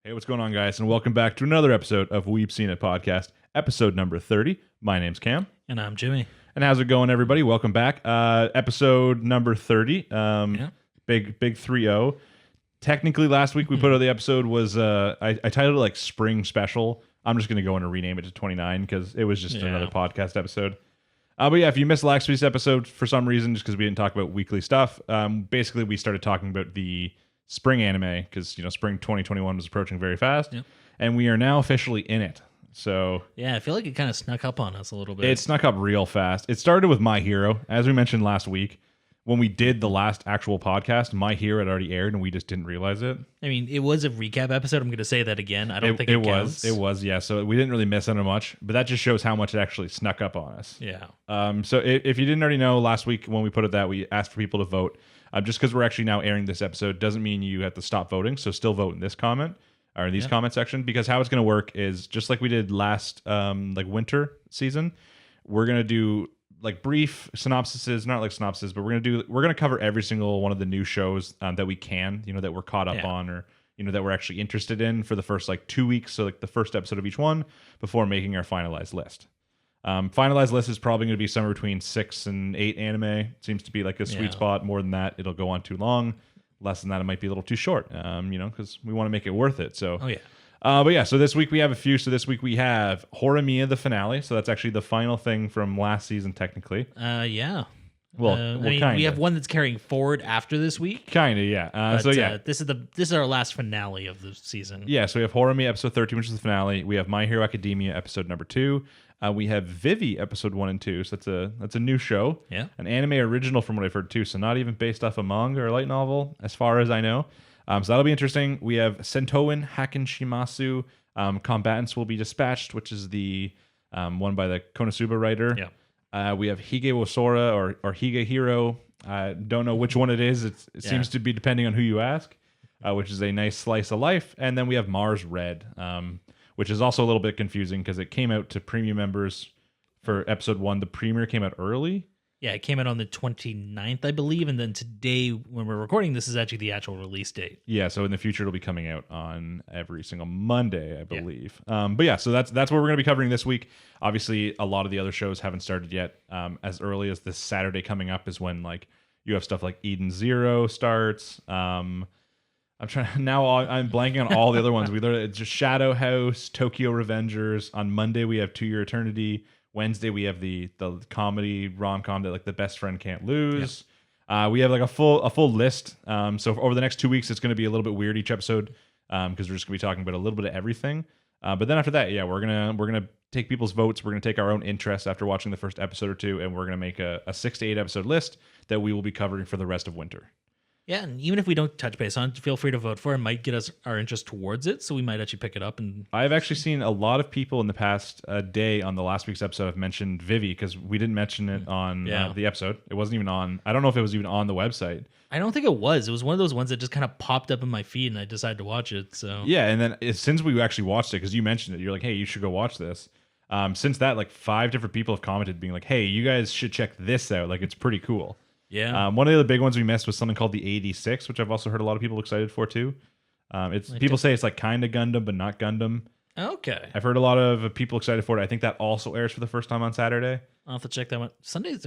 Hey, what's going on, guys? And welcome back to another episode of Weeb Seen It podcast, episode number 30. My name's Cam. And I'm Jimmy. And how's it going, everybody? Welcome back. Episode number 30. Big 3-0. Technically, last week we put out the episode was, I titled it like Spring Special. I'm just going to go in and rename it to 29 because it was just another podcast episode. But yeah, if you missed last week's episode for some reason, just because we didn't talk about weekly stuff, basically we started talking about the spring anime because spring 2021 was approaching very fast, and we are now officially in it. So yeah, I feel like it kind of snuck up on us a little bit. It snuck up real fast. It started with My Hero, as we mentioned last week. When we did the last actual podcast, My Hero had already aired, and we just didn't realize it. I mean, it was a recap episode. I'm going to say that again. I don't think it counts. It was, yeah. So we didn't really miss out on much, but that just shows how much it actually snuck up on us. Yeah. So if you didn't already know, last week when we put it that, we asked for people to vote. Just because we're actually now airing this episode doesn't mean you have to stop voting. So still vote in this comment or in these comment section, because how it's going to work is just like we did last winter season. We're going to do like brief synopsises, not like synopsis, but we're gonna cover every single one of the new shows that we can, that we're caught up on, or that we're actually interested in for the first 2 weeks. So like the first episode of each one before making our finalized list. Finalized list is probably going to be somewhere between 6 and 8 anime. It seems to be like a sweet spot. More than that, it'll go on too long. Less than that, it might be a little too short. Because we want to make it worth it. So. Oh yeah. But yeah, so this week we have a few. So this week we have Horimiya, the finale. So that's actually the final thing from last season, technically. Yeah. Well, we have one that's carrying forward after this week. Kinda, yeah. This is our last finale of the season. Yeah, so we have Horimiya episode 13, which is the finale. We have My Hero Academia episode number 2. We have Vivy episode 1 and 2. So that's a new show. Yeah. An anime original from what I've heard too. So not even based off a manga or a light novel, as far as I know. So that'll be interesting. We have Sentouin Hakenshimasu. Combatants Will Be Dispatched, which is the one by the Konosuba writer. Yeah. We have Higehiro or Higehiro. I don't know which one it is. It seems to be depending on who you ask, which is a nice slice of life. And then we have Mars Red, which is also a little bit confusing because it came out to premium members for episode 1. The premiere came out early. Yeah, it came out on the 29th, I believe, and then today, when we're recording, this is actually the actual release date. Yeah, so in the future, it'll be coming out on every single Monday, I believe. Yeah. But yeah, so that's what we're going to be covering this week. Obviously, a lot of the other shows haven't started yet. As early as this Saturday coming up is when you have stuff like Eden Zero starts. I'm blanking on all the other ones. It's just Shadow House, Tokyo Revengers. On Monday, we have To Your Eternity. Wednesday we have the comedy rom-com that The Best Friend Can't Lose. Yep. We have a full list. So over the next 2 weeks, it's going to be a little bit weird each episode because we're just going to be talking about a little bit of everything. But then after that, we're gonna take people's votes. We're gonna take our own interests after watching the first episode or two, and we're gonna make a 6 to 8 episode list that we will be covering for the rest of winter. Yeah, and even if we don't touch base on it, feel free to vote for it. It might get us our interest towards it, so we might actually pick it up. And I've actually seen a lot of people in the past day on the last week's episode have mentioned Vivy because we didn't mention it on the episode. It wasn't even on. I don't know if it was even on the website. I don't think it was. It was one of those ones that just kind of popped up in my feed, and I decided to watch it. So yeah, and then since we actually watched it, because you mentioned it, you're like, hey, you should go watch this. Since that, 5 different people have commented being like, hey, you guys should check this out. It's pretty cool. Yeah. One of the other big ones we missed was something called the 86, which I've also heard a lot of people excited for too. People say it's kind of Gundam, but not Gundam. Okay. I've heard a lot of people excited for it. I think that also airs for the first time on Saturday. I'll have to check that one. Saturdays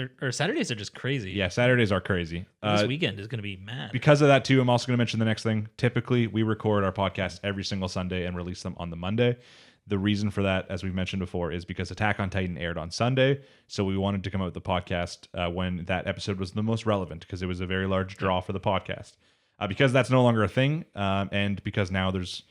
are just crazy. Yeah, Saturdays are crazy. This weekend is going to be mad. Because of that too, I'm also going to mention the next thing. Typically, we record our podcast every single Sunday and release them on the Monday. The reason for that, as we've mentioned before, is because Attack on Titan aired on Sunday. So we wanted to come out with the podcast when that episode was the most relevant because it was a very large draw for the podcast. Because that's no longer a thing, and because now there's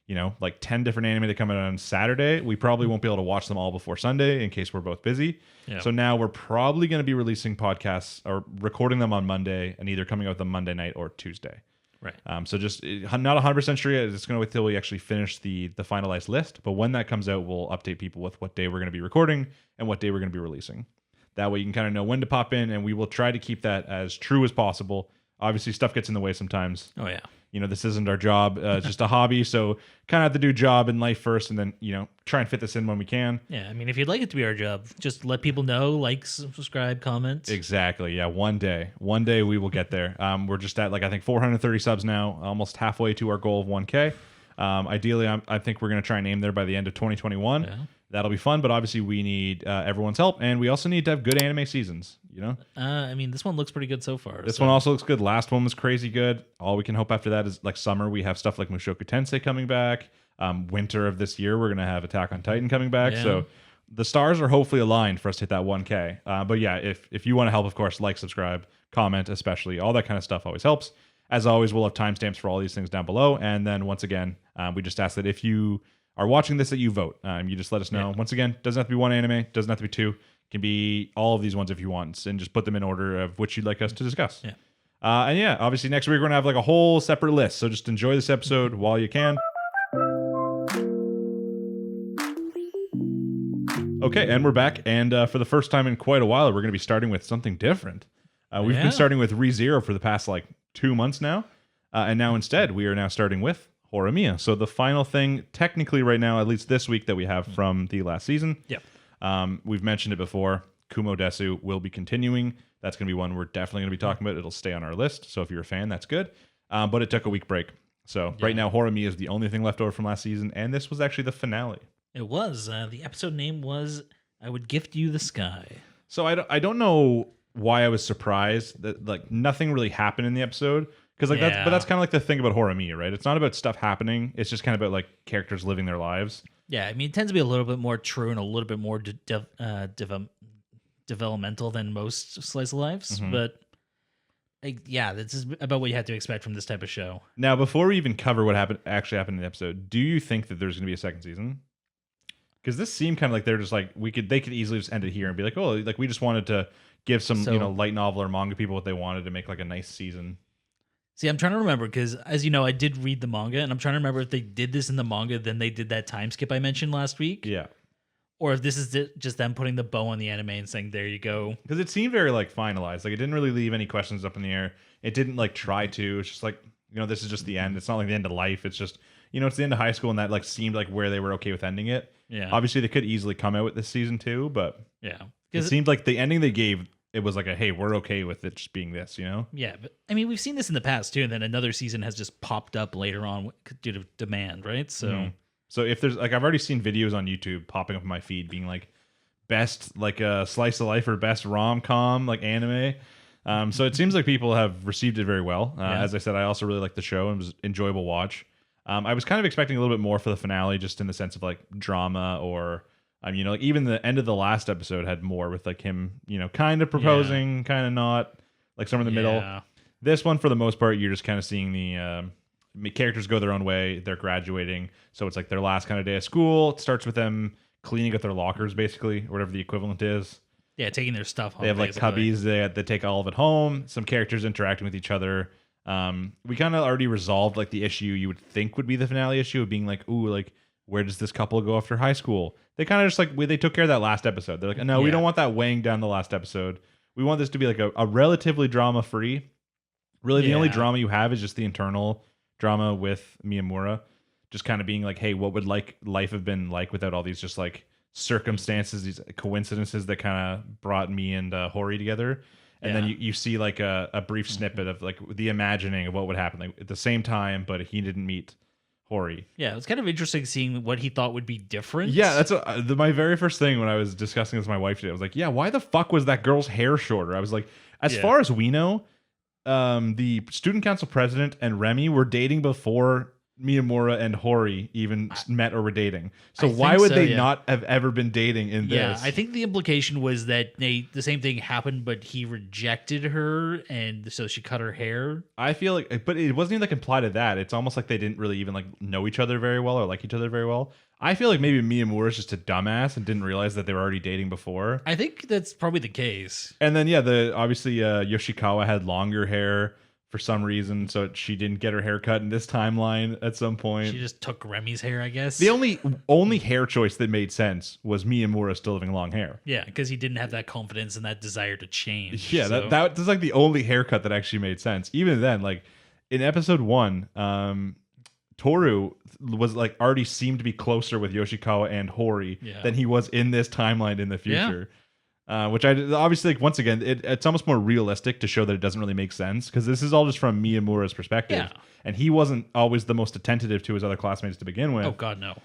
10 different anime that come out on Saturday, we probably won't be able to watch them all before Sunday in case we're both busy. Yeah. So now we're probably going to be releasing podcasts or recording them on Monday and either coming out with them Monday night or Tuesday. Right. So just not 100% sure yet. It's going to wait till we actually finish the finalized list. But when that comes out, we'll update people with what day we're going to be recording and what day we're going to be releasing. That way you can kind of know when to pop in, and we will try to keep that as true as possible. Obviously, stuff gets in the way sometimes. Oh, yeah. This isn't our job. It's just a hobby. So kind of have to do job and life first and then, try and fit this in when we can. Yeah. I mean, if you'd like it to be our job, just let people know, subscribe, comment. Exactly. Yeah. One day we will get there. We're just at I think 430 subs now, almost halfway to our goal of 1K. Ideally, I think we're going to try and aim there by the end of 2021. Yeah. That'll be fun, but obviously we need everyone's help, and we also need to have good anime seasons, you know? I mean, this one looks pretty good so far. This one also looks good. Last one was crazy good. All we can hope after that is like summer, we have stuff like Mushoku Tensei coming back. Winter of this year, we're going to have Attack on Titan coming back. Yeah. So the stars are hopefully aligned for us to hit that 1K. But yeah, if you want to help, of course, like, subscribe, comment, especially. All that kind of stuff always helps. As always, we'll have timestamps for all these things down below. And then once again, we just ask that if you are watching this, that you vote. You just let us know. Yeah. Once again, doesn't have to be one anime, doesn't have to be two. It can be all of these ones if you want, and just put them in order of which you'd like us to discuss. Yeah. And yeah, obviously next week we're going to have like a whole separate list. So just enjoy this episode while you can. Okay, and we're back. And for the first time in quite a while, we're going to be starting with something different. We've been starting with ReZero for the past like 2 months now. And now instead, we are now starting with Horimiya. So the final thing, technically right now, at least this week, that we have from the last season. Yep. We've mentioned it before. Kumo Desu will be continuing. That's going to be one we're definitely going to be talking about. It'll stay on our list. So if you're a fan, that's good. But it took a week break. So right now, Horimiya is the only thing left over from last season. And this was actually the finale. It was. The episode name was I Would Gift You the Sky. So I don't know why I was surprised that like nothing really happened in the episode. Because like that's kind of like the thing about Horimiya, right? It's not about stuff happening. It's just kind of about like characters living their lives. Yeah, I mean, it tends to be a little bit more true and a little bit more developmental than most slice of lives. Mm-hmm. But yeah, this is about what you have to expect from this type of show. Now, before we even cover what actually happened in the episode, do you think that there's going to be a second season? Because this seemed kind of like they're just like they could easily just end it here and be like, oh, like we just wanted to give some light novel or manga people what they wanted to make like a nice season. See, I'm trying to remember because, as you know, I did read the manga, and I'm trying to remember if they did this in the manga, then they did that time skip I mentioned last week. Yeah. Or if this is just them putting the bow on the anime and saying, there you go. Because it seemed very like finalized. Like it didn't really leave any questions up in the air. It didn't like try to. It's just like, this is just the end. It's not like the end of life. It's just, it's the end of high school, and that like seemed like where they were okay with ending it. Yeah. Obviously, they could easily come out with this season too, but yeah, it seemed like the ending they gave, it was like hey, we're okay with it just being this, Yeah, but I mean, we've seen this in the past too, and then another season has just popped up later on due to demand, right? So, So if there's like, I've already seen videos on YouTube popping up in my feed being like best like a slice of life or best rom-com like anime. So it seems like people have received it very well. As I said, I also really liked the show and it was an enjoyable watch. I was kind of expecting a little bit more for the finale, just in the sense of like drama or. Like even the end of the last episode had more with like him, kind of proposing, kind of not, like somewhere in the middle. This one, for the most part, you're just kind of seeing the characters go their own way. They're graduating, so it's like their last kind of day of school. It starts with them cleaning up their lockers, basically, or whatever the equivalent is. Yeah, taking their stuff home. They have like cubbies. They take all of it home. Some characters interacting with each other. We kind of already resolved like the issue you would think would be the finale issue of being like, ooh, like where does this couple go after high school? They kind of just like they took care of that last episode. They're like, no, we don't want that weighing down the last episode. We want this to be like a relatively drama free. Really, the only drama you have is just the internal drama with Miyamura, just kind of being like, hey, what would like life have been like without all these just like circumstances, these coincidences that kind of brought me and Hori together. And then you see like a brief snippet of like the imagining of what would happen like at the same time, but he didn't meet Hori. Yeah, it was kind of interesting seeing what he thought would be different. Yeah, that's my very first thing when I was discussing this with my wife today. I was like, yeah, why the fuck was that girl's hair shorter? I was like, as far as we know, the student council president and Remy were dating before Miyamura and Hori even met or were dating. So why would they not have ever been dating in this? Yeah, I think the implication was that the same thing happened, but he rejected her, and so she cut her hair. I feel like, but it wasn't even like implied at that. It's almost like they didn't really even like know each other very well or like each other very well. I feel like maybe Miyamura is just a dumbass and didn't realize that they were already dating before. I think that's probably the case. And then obviously Yoshikawa had longer hair for some reason, so she didn't get her hair cut in this timeline at some point. She just took Remy's hair, I guess. The only hair choice that made sense was Miyamura still having long hair. Yeah, because he didn't have that confidence and that desire to change. Yeah, so. that's like the only haircut that actually made sense. Even then, like in episode 1, Toru was like already seemed to be closer with Yoshikawa and Hori than he was in this timeline in the future. Which I obviously like, once again, it's almost more realistic to show that it doesn't really make sense because this is all just from Miyamura's perspective, Yeah. and he wasn't always the most attentive to his other classmates to begin with. Oh God, no.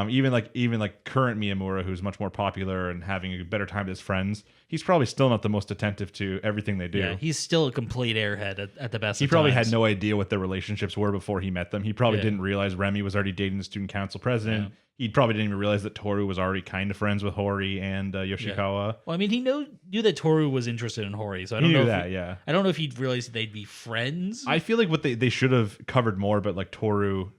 Even like current Miyamura, who's much more popular and having a better time with his friends, he's probably still not the most attentive to everything they do. Yeah, he's still a complete airhead at the best. He of probably times. had no idea what their relationships were before he met them. He probably didn't realize Remy was already dating the student council president. Yeah. He probably didn't even realize that Toru was already kind of friends with Hori and Yoshikawa. Well, I mean, he knew that Toru was interested in Hori, so I don't He know knew if that, yeah. I don't know if he'd realized they'd be friends. I feel like what they should have covered more, but like Toru,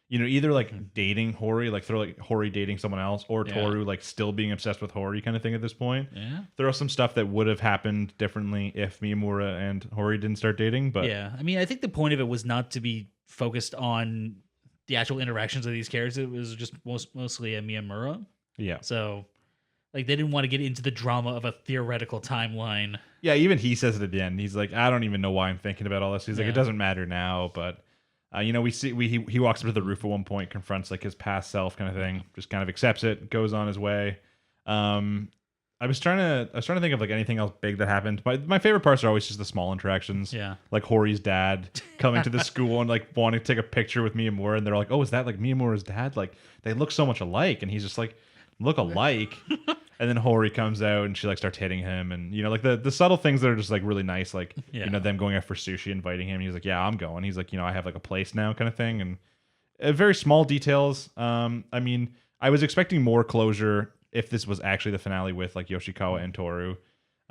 either like dating Hori, like throw like Hori dating someone else, or Toru like still being obsessed with Hori kind of thing at this point. Yeah. Throw some stuff that would have happened differently if Miyamura and Hori didn't start dating. But Yeah, I mean, I think the point of it was not to be focused on the actual interactions of these characters. It was just mostly a Miyamura. yeah. So, like, they didn't want to get into the drama of a theoretical timeline. Yeah, even he says it at the end. He's like, I don't even know why I'm thinking about all this. He's like, Yeah. it doesn't matter now. But, he walks up to the roof at one point, confronts like his past self kind of thing, just kind of accepts it, goes on his way. I was trying to think of like anything else big that happened. My favorite parts are always just the small interactions. Yeah. Like Hori's dad coming to the school and like wanting to take a picture with Miyamura, and they're like, oh, is that like Miyamura's dad? Like they look so much alike, and he's just like, look alike. And then Hori comes out and she like starts hitting him, and like the subtle things that are just like really nice, like them going out for sushi, inviting him. He's like, yeah, I'm going. He's like, I have like a place now, kind of thing, and very small details. I mean, I was expecting more closure if this was actually the finale with like Yoshikawa and Toru.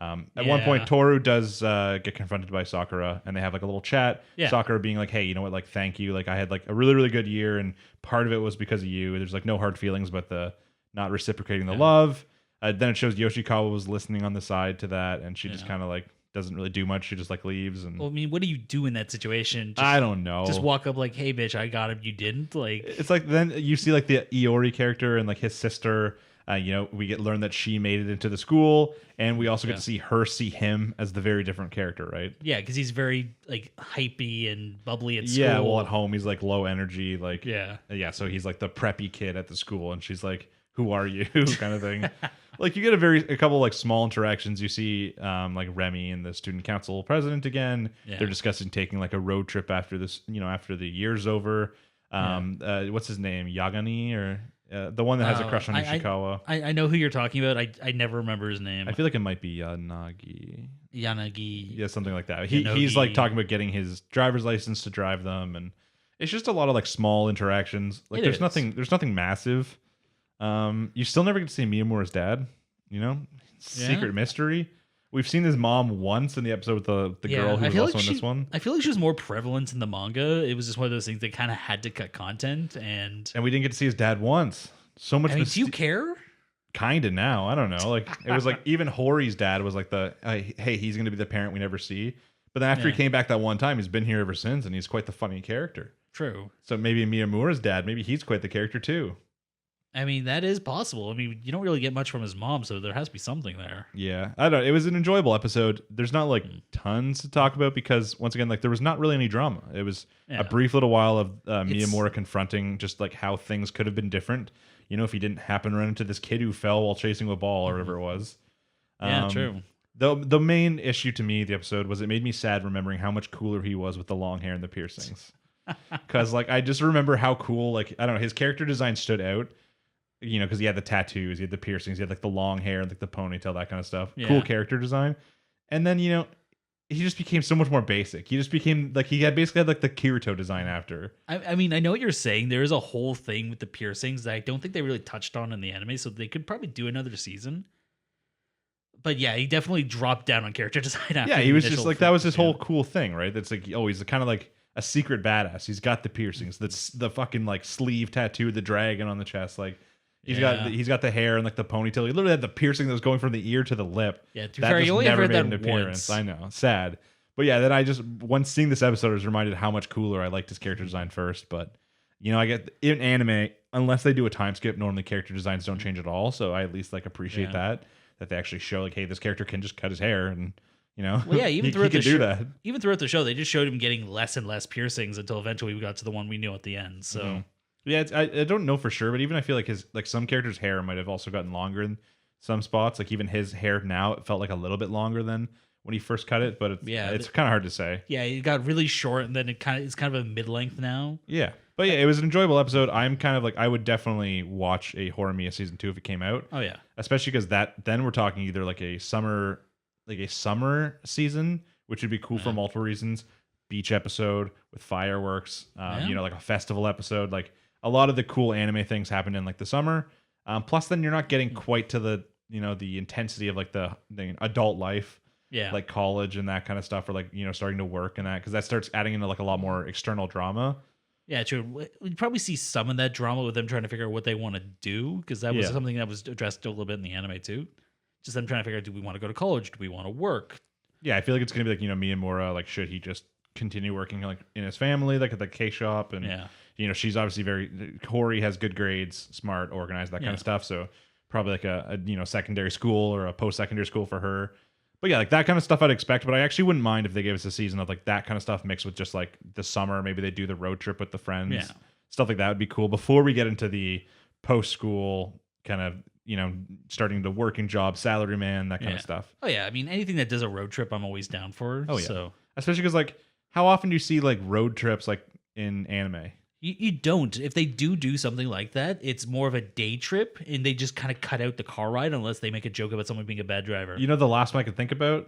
At one point, Toru does get confronted by Sakura, and they have like a little chat. Yeah. Sakura being like, hey, you know what? Like, thank you. Like, I had like a really, really good year, and part of it was because of you. There's like no hard feelings, but the not reciprocating the love. Then it shows Yoshikawa was listening on the side to that, and she just kind of like doesn't really do much. She just like leaves. And Well, I mean, what do you do in that situation? I don't know. Just walk up like, hey, bitch, I got him. You didn't? Like, It's like then you see like the Iori character and like his sister. We learn that she made it into the school, and we also get to see her see him as the very different character, right? yeah, because he's very like hypey and bubbly at school. Yeah, well, at home he's like low energy, like Yeah. So he's like the preppy kid at the school, and she's like, "Who are you?" kind of thing. Like you get a couple like small interactions. You see like Remy and the student council president again. Yeah. They're discussing taking like a road trip after this, after the year's over. What's his name? Yagani or the one that has a crush on Ishikawa. I know who you're talking about. I never remember his name. I feel like it might be Yanagi. Yanagi. Yeah, something like that. He's like talking about getting his driver's license to drive them, and it's just a lot of like small interactions. Like there's nothing massive. You still never get to see Miyamura's dad. Secret mystery. We've seen his mom once in the episode with the girl who was also in this one. I feel like she was more prevalent in the manga. It was just one of those things that kind of had to cut content, and we didn't get to see his dad once. So much. I mean, do you care? Kinda now. I don't know. Like it was like even Hori's dad was like hey, he's gonna be the parent we never see. But then after he came back that one time, he's been here ever since, and he's quite the funny character. True. So maybe Miyamura's dad, maybe he's quite the character too. I mean, that is possible. I mean, you don't really get much from his mom, so there has to be something there. Yeah, I don't know. It was an enjoyable episode. There's not like tons to talk about because once again, like there was not really any drama. It was a brief little while of Miyamura confronting just like how things could have been different. If he didn't happen to run into this kid who fell while chasing a ball or whatever it was. Yeah, true. The main issue to me, the episode, was it made me sad remembering how much cooler he was with the long hair and the piercings. Because like I just remember how cool, like I don't know, his character design stood out. Because he had the tattoos, he had the piercings, he had like the long hair, like the ponytail, that kind of stuff. Yeah. Cool character design. And then, he just became so much more basic. He just became like, basically had like the Kirito design after. I mean, I know what you're saying. There is a whole thing with the piercings that I don't think they really touched on in the anime, so they could probably do another season. But yeah, he definitely dropped down on character design after. Yeah, he was just like, that was his whole cool thing, right? That's like, he's kind of like a secret badass. He's got the piercings. That's the fucking like sleeve tattoo, the dragon on the chest, like. He's got the hair and like the ponytail. He literally had the piercing that was going from the ear to the lip. Yeah, to be fair, you only ever had that once. I know, sad. But yeah, then I just once seeing this episode, I was reminded how much cooler I liked his character design first. But I get in anime, unless they do a time skip, normally character designs don't change at all. So I at least like appreciate that they actually show like, hey, this character can just cut his hair and. Well, yeah, even throughout he the show, do that. Even throughout the show, they just showed him getting less and less piercings until eventually we got to the one we knew at the end. So. Yeah, I don't know for sure, but even I feel like some characters' hair might have also gotten longer in some spots. Like even his hair now, it felt like a little bit longer than when he first cut it, but it's kind of hard to say. Yeah, it got really short, and then it's kind of a mid length now. Yeah, but yeah, it was an enjoyable episode. I'm kind of like I would definitely watch a Horimiya season 2 if it came out. Oh yeah, especially because then we're talking either like a summer season, which would be cool for multiple reasons. Beach episode with fireworks, like a festival episode. Like a lot of the cool anime things happen in like the summer. Plus, then you're not getting quite to the the intensity of like the adult life. Yeah, like college and that kind of stuff, or like starting to work and that, because that starts adding into like a lot more external drama. Yeah, true. We'd probably see some of that drama with them trying to figure out what they want to do, because that was something that was addressed a little bit in the anime too. Just them trying to figure out, do we want to go to college? Do we want to work? Yeah, I feel like it's gonna be like Miyamura, like should he just continue working like in his family, like at the K shop, and she's obviously very Hori has good grades, smart, organized, that kind of stuff. So probably like a secondary school or a post secondary school for her. But yeah, like that kind of stuff I'd expect. But I actually wouldn't mind if they gave us a season of like that kind of stuff mixed with just like the summer. Maybe they do the road trip with the friends. Yeah. Stuff like that would be cool before we get into the post school kind of, starting the working job, salary man, that kind of stuff. Oh yeah. I mean, anything that does a road trip, I'm always down for. Oh yeah. So. Especially because like how often do you see like road trips like in anime? You don't. If they do something like that, it's more of a day trip, and they just kind of cut out the car ride unless they make a joke about someone being a bad driver. The last one I could think about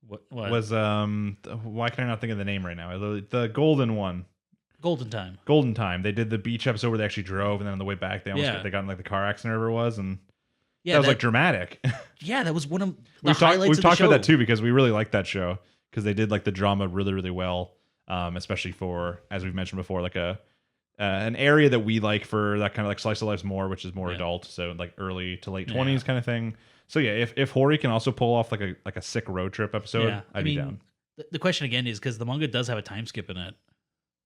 what was why can I not think of the name right now? The golden one. Golden Time. Golden Time. They did the beach episode where they actually drove, and then on the way back they almost got in like the car accident or whatever it was, and that was like dramatic. Yeah, that was one of the highlights we've of the show. talked about that too because we really like that show because they did like the drama really, really well, especially for, as we've mentioned before, like an area that we like for that kind of like slice of life more, which is more adult, so like early to late 20s kind of thing. So yeah, if Hori can also pull off like a sick road trip episode, I'd be down. The question again is because the manga does have a time skip in it.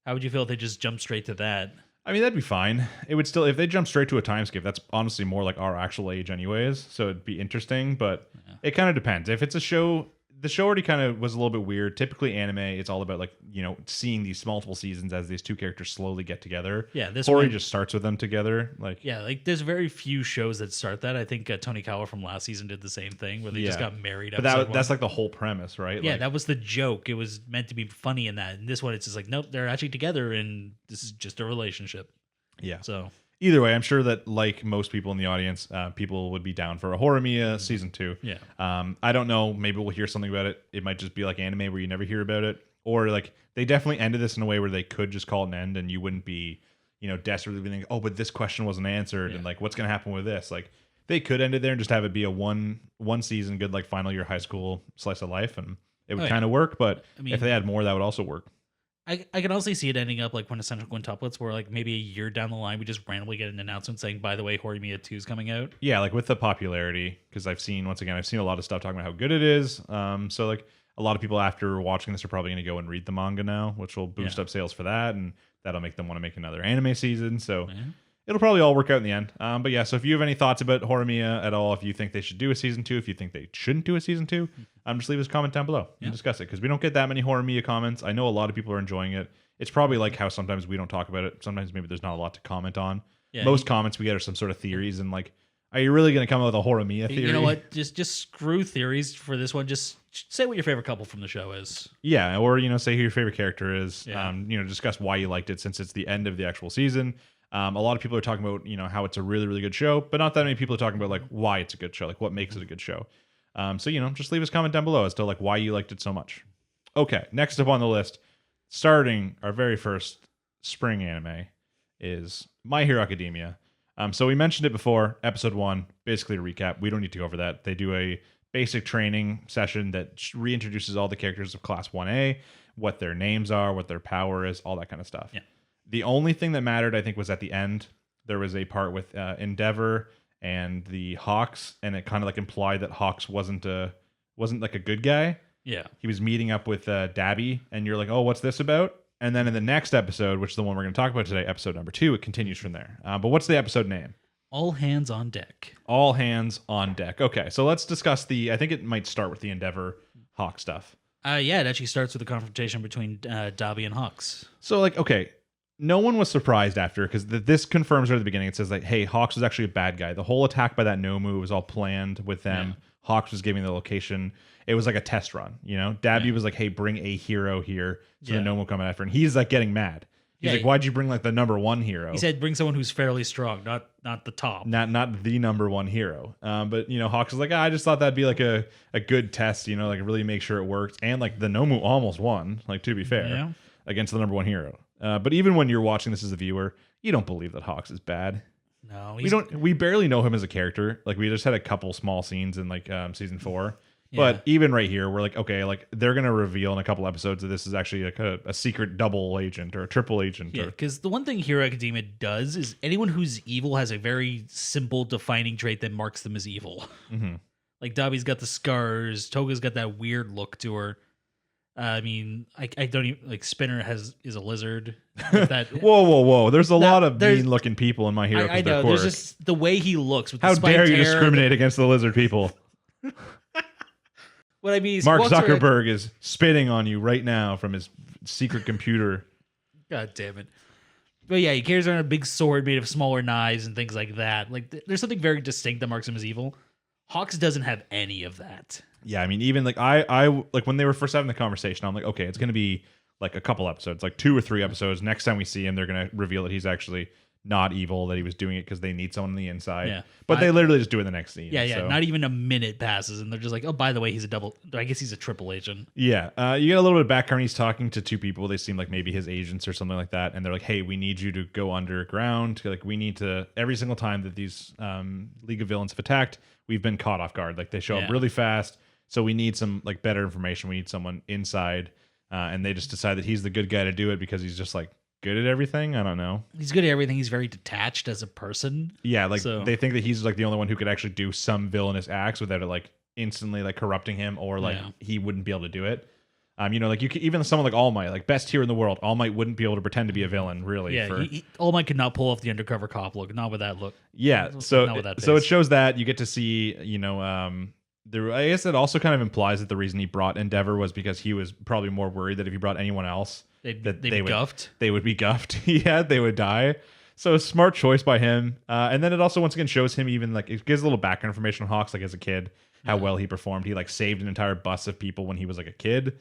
How would you feel if they just jump straight to that? I mean, that'd be fine. It would still, if they jump straight to a time skip, that's honestly more like our actual age anyways, so it'd be interesting, but it kind of depends. If it's a show, the show already kind of was a little bit weird. Typically anime, it's all about like, seeing these multiple seasons as these two characters slowly get together. Yeah, this Hori just starts with them together. Like there's very few shows that start that. I think Tony Kawa from last season did the same thing where they just got married. But that's like the whole premise, right? Yeah, that was the joke. It was meant to be funny in that. And this one, it's just like, nope, they're actually together and this is just a relationship. Yeah. So either way, I'm sure that like most people in the audience, people would be down for a Horimiya season 2. Yeah. I don't know. Maybe we'll hear something about it. It might just be like anime where you never hear about it, or like they definitely ended this in a way where they could just call it an end, and you wouldn't be, desperately thinking, oh, but this question wasn't answered, and like what's gonna happen with this? Like they could end it there and just have it be a one season good like final year high school slice of life, and it would kind of work. But I mean, if they had more, that would also work. I can also see it ending up like quintessential quintuplets, where like maybe a year down the line we just randomly get an announcement saying, by the way, Horimiya 2 is coming out. Yeah, like with the popularity, because I've seen a lot of stuff talking about how good it is. So like a lot of people after watching this are probably going to go and read the manga now, which will boost up sales for that, and that'll make them want to make another anime season. So it'll probably all work out in the end. But yeah, so if you have any thoughts about Horimiya at all, if you think they should do a season 2, if you think they shouldn't do a season 2, just leave us a comment down below and discuss it, because we don't get that many Horimiya comments. I know a lot of people are enjoying it. It's probably like how sometimes we don't talk about it. Sometimes maybe there's not a lot to comment on. Yeah, most comments we get are some sort of theories, and like, are you really going to come up with a Horimiya theory? You know what? Just screw theories for this one. Just say what your favorite couple from the show is. Yeah, or say who your favorite character is. Yeah. Discuss why you liked it, since it's the end of the actual season. A lot of people are talking about how it's a really, really good show, but not that many people are talking about like why it's a good show, like what makes it a good show. So just leave us a comment down below as to like why you liked it so much. Okay, next up on the list, starting our very first spring anime, is My Hero Academia. So we mentioned it before, episode 1. Basically, to recap, we don't need to go over that. They do a basic training session that reintroduces all the characters of Class 1A, what their names are, what their power is, all that kind of stuff. Yeah. The only thing that mattered, I think, was at the end. There was a part with Endeavor and the Hawks, and it kind of like implied that Hawks wasn't like a good guy. Yeah, he was meeting up with Dabby, and you're like, oh, what's this about? And then in the next episode, which is the one we're going to talk about today, episode number 2, it continues from there. But what's the episode name? All Hands on Deck. All Hands on Deck. Okay, so let's discuss I think it might start with the Endeavor Hawk stuff. Yeah, it actually starts with a confrontation between Dabby and Hawks. So like, okay. no one was surprised after, because this confirms right at the beginning. It says like, hey, Hawks was actually a bad guy. The whole attack by that Nomu was all planned with them. Yeah. Hawks was giving the location. It was like a test run, you know? Dabby was like, hey, bring a hero here so the Nomu will come after. And he's like getting mad. He's like, why'd you bring like the number one hero? He said bring someone who's fairly strong, not the top. Not the number one hero. But, you know, Hawks was like, I just thought that'd be like a good test, you know, like really make sure it worked. And like the Nomu almost won, like to be fair, against the number one hero. But even when you're watching this as a viewer, you don't believe that Hawks is bad. No, we barely know him as a character. Like we just had a couple small scenes in like season 4. But even right here, we're like, okay, like they're gonna reveal in a couple episodes that this is actually like a secret double agent or a triple agent. Yeah, because the one thing Hero Academia does is anyone who's evil has a very simple defining trait that marks them as evil. Mm-hmm. Like Dabi's got the scars, Toga's got that weird look to her. I mean, I don't even like Spinner is a lizard. That, whoa! There's a lot of mean-looking people in My Hero. I know. There's just the way he looks. With How the dare you hair, discriminate against the lizard people? What I mean is Mark Zuckerberg is spitting on you right now from his secret computer. God damn it. But yeah, he carries around a big sword made of smaller knives and things like that. Like there's something very distinct that marks him as evil. Hawks doesn't have any of that. Yeah, I mean, even like I like when they were first having the conversation, I'm like, okay, it's gonna be like a couple episodes, like 2 or 3 episodes. Next time we see him, they're gonna reveal that he's actually not evil, that he was doing it because they need someone on the inside. Yeah. But they literally just do it in the next scene. Yeah. So. Not even a minute passes, and they're just like, oh, by the way, he's a double. I guess he's a triple agent. Yeah. You get a little bit of background. He's talking to 2 people. They seem like maybe his agents or something like that. And they're like, hey, we need you to go underground. Like, we need to, every single time that these League of Villains have attacked, we've been caught off guard. Like, they show up really fast. So we need some like better information. We need someone inside. And they just decide that he's the good guy to do it because he's just like, good at everything. I don't know. He's good at everything. He's very detached as a person. Yeah, like they think that he's like the only one who could actually do some villainous acts without it like instantly like corrupting him, or like he wouldn't be able to do it. You know, like you could, even someone like All Might, like best hero in the world, All Might wouldn't be able to pretend to be a villain, really. Yeah, All Might could not pull off the undercover cop look, not with that look. Yeah, so it shows that you get to see, you know, I guess it also kind of implies that the reason he brought Endeavor was because he was probably more worried that if he brought anyone else, they'd be guffed. They would be guffed. Yeah, they would die. So a smart choice by him. And then it also once again shows him even like it gives a little background information on Hawks, like as a kid, how well he performed. He like saved an entire bus of people when he was like a kid.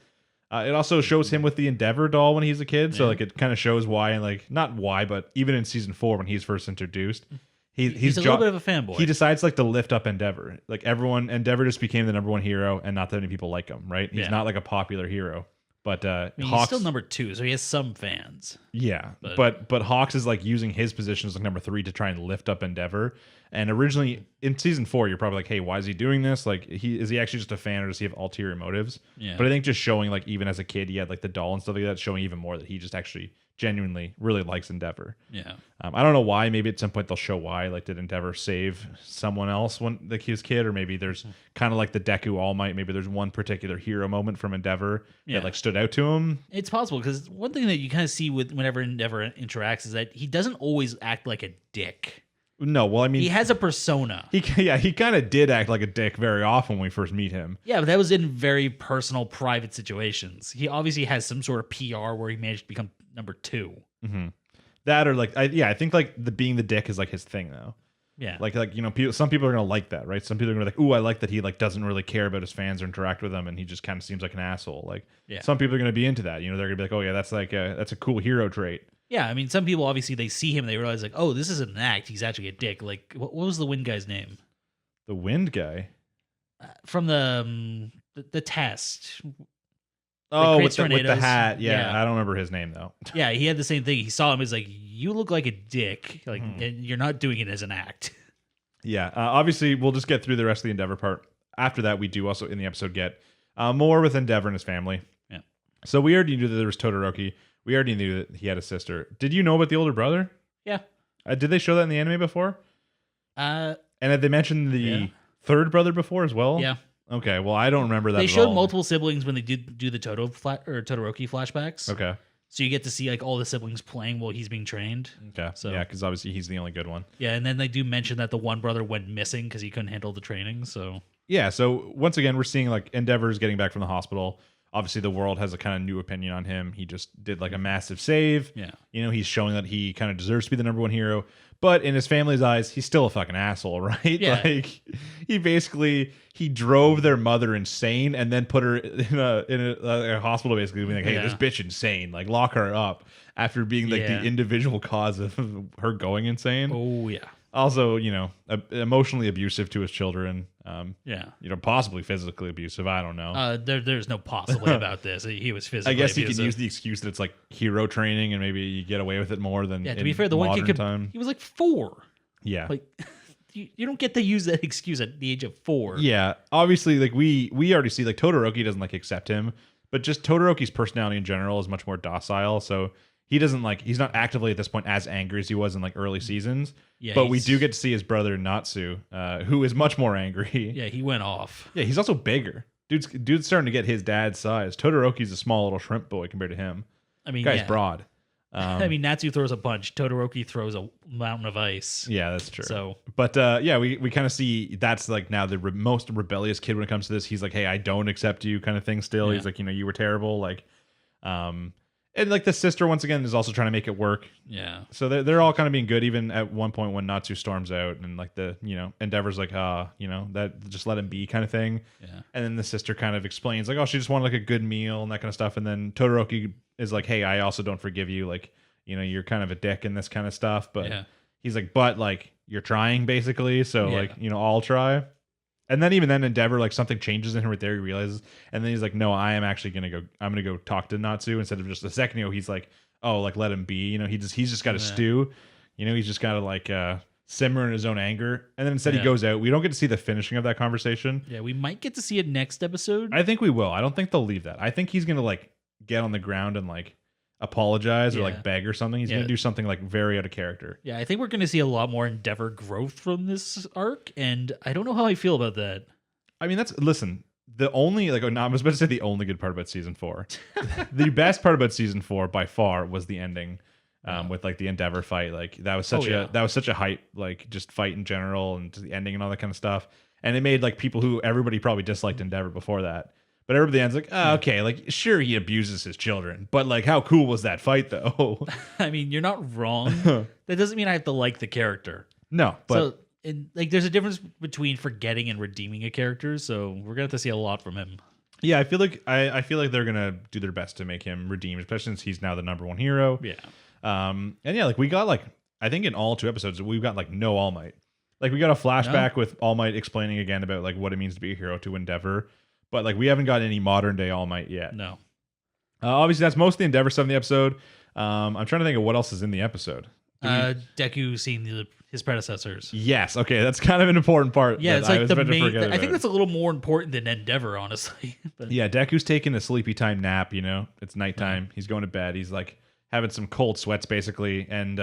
It also shows him with the Endeavor doll when he's a kid. So like it kind of shows why, and like not why, but even in season 4 when he's first introduced. He's a little bit of a fanboy. He decides like to lift up Endeavor. Like Endeavor just became the number 1 hero, and not that many people like him, right? He's not like a popular hero. But Hawks, he's still number 2, so he has some fans. Yeah, but Hawks is like using his position as like number 3 to try and lift up Endeavor. And originally in season 4, you're probably like, hey, why is he doing this? Like, is he actually just a fan, or does he have ulterior motives? Yeah. But I think just showing like even as a kid, he had like the doll and stuff like that, showing even more that he just actually genuinely really likes Endeavor. Yeah. I don't know why. Maybe at some point they'll show why. Like, did Endeavor save someone else when like his kid, or maybe there's kind of like the Deku All Might. Maybe there's one particular hero moment from Endeavor that like stood out to him. It's possible, because one thing that you kind of see with whenever Endeavor interacts is that he doesn't always act like a dick. No, well, I mean, he has a persona. He kind of did act like a dick very often when we first meet him. Yeah, but that was in very personal, private situations. He obviously has some sort of PR where he managed to become number 2. Mm-hmm. That, or like, I think like being the dick is like his thing though. Yeah, like you know, some people are gonna like that, right? Some people are gonna be like, ooh, I like that he like doesn't really care about his fans or interact with them, and he just kind of seems like an asshole. Like, some people are gonna be into that. You know, they're gonna be like, oh yeah, that's a cool hero trait. Yeah, I mean, some people obviously they see him, and they realize like, oh, this isn't an act. He's actually a dick. Like, what was the Wind guy's name? The Wind guy from the test. Oh, with the hat. Yeah, I don't remember his name though. Yeah, he had the same thing. He saw him. He's like, you look like a dick. Like, and you're not doing it as an act. Yeah, obviously we'll just get through the rest of the Endeavor part. After that, we do also in the episode get more with Endeavor and his family. Yeah. So we already knew that there was Todoroki. We already knew that he had a sister. Did you know about the older brother? Yeah. Did they show that in the anime before? And had they mentioned the third brother before as well? Yeah. Okay, well, I don't remember that. They showed multiple siblings when they do the Todoroki flashbacks. Okay. So you get to see like all the siblings playing while he's being trained. Okay. So yeah, because obviously he's the only good one. Yeah, and then they do mention that the one brother went missing because he couldn't handle the training. So yeah, so once again we're seeing like Endeavor's getting back from the hospital. obviously the world has a kind of new opinion on him. He just did like a massive save. Yeah. You know, he's showing that he kind of deserves to be the number one hero. But in his family's eyes, he's still a fucking asshole, right? Yeah. Like he drove their mother insane and then put her in a hospital, basically being like, hey, this bitch insane. Like lock her up after being like the individual cause of her going insane. Oh yeah. Also, you know, emotionally abusive to his children. Yeah. You know, possibly physically abusive. I don't know. There's no possibly about this. He was physically I guess you abusive. could use the excuse that it's like hero training and maybe you get away with it more than to be fair, the one kid he was like 4. Yeah. Like you don't get to use that excuse at the age of 4. Yeah. Obviously, like we already see like Todoroki doesn't like accept him, but just Todoroki's personality in general is much more docile. So he doesn't like he's not actively at this point as angry as he was in like early seasons. Yeah, but we do get to see his brother Natsu, who is much more angry. Yeah, he went off. Yeah, he's also bigger. Dude's starting to get his dad's size. Todoroki's a small little shrimp boy compared to him. I mean, guy's broad. I mean, Natsu throws a punch. Todoroki throws a mountain of ice. Yeah, that's true. So, but yeah, we kind of see that's like now the most rebellious kid when it comes to this. He's like, hey, I don't accept you, kind of thing. Still, he's like, you know, you were terrible. Like, and like the sister once again is also trying to make it work. Yeah. So they're all kind of being good. Even at one point when Natsu storms out and like the Endeavor's like, you know, that just let him be kind of thing. Yeah. And then the sister kind of explains like, oh, she just wanted like a good meal and that kind of stuff. And then Todoroki is like, hey, I also don't forgive you. Like, you know, you're kind of a dick and this kind of stuff. But he's like, but like you're trying basically. So like, you know, I'll try. And then even then Endeavor, like something changes in him right there. He realizes, and then he's like, no, I'm going to go talk to Natsu instead of just a second ago. He's like, oh, like let him be, you know, he's just got to stew, you know, he's just got to like, simmer in his own anger. And then instead he goes out. We don't get to see the finishing of that conversation. Yeah. We might get to see it next episode. I think we will. I don't think they'll leave that. I think he's going to like get on the ground and like apologize or like beg or something. He's going to do something like very out of character. Yeah, I think we're going to see a lot more Endeavor growth from this arc, and I don't know how I feel about that. I mean, the only like I was about to say the only good part about season 4. The best part about season 4 by far was the ending with like the Endeavor fight. Like that was such a hype, like just fight in general and the ending and all that kind of stuff. And it made like everybody probably disliked Endeavor before that. But everybody ends like, oh, okay, like sure he abuses his children, but like how cool was that fight though? I mean, you're not wrong. That doesn't mean I have to like the character. No, but like there's a difference between forgetting and redeeming a character, so we're gonna have to see a lot from him. Yeah, I feel like they're gonna do their best to make him redeemed, especially since he's now the number one hero. Yeah. And yeah, like we got like I think in all 2 episodes we've got like no All Might. Like we got a flashback with All Might explaining again about like what it means to be a hero to Endeavor. But like we haven't got any modern day All Might yet. No. Obviously, that's most of the Endeavor stuff in the episode. I'm trying to think of what else is in the episode. Deku seeing his predecessors. Yes. Okay, that's kind of an important part. Yeah, it's like the main. I think that's a little more important than Endeavor, honestly. But, yeah, Deku's taking a sleepy time nap. You know, it's nighttime. He's going to bed. He's like having some cold sweats, basically. And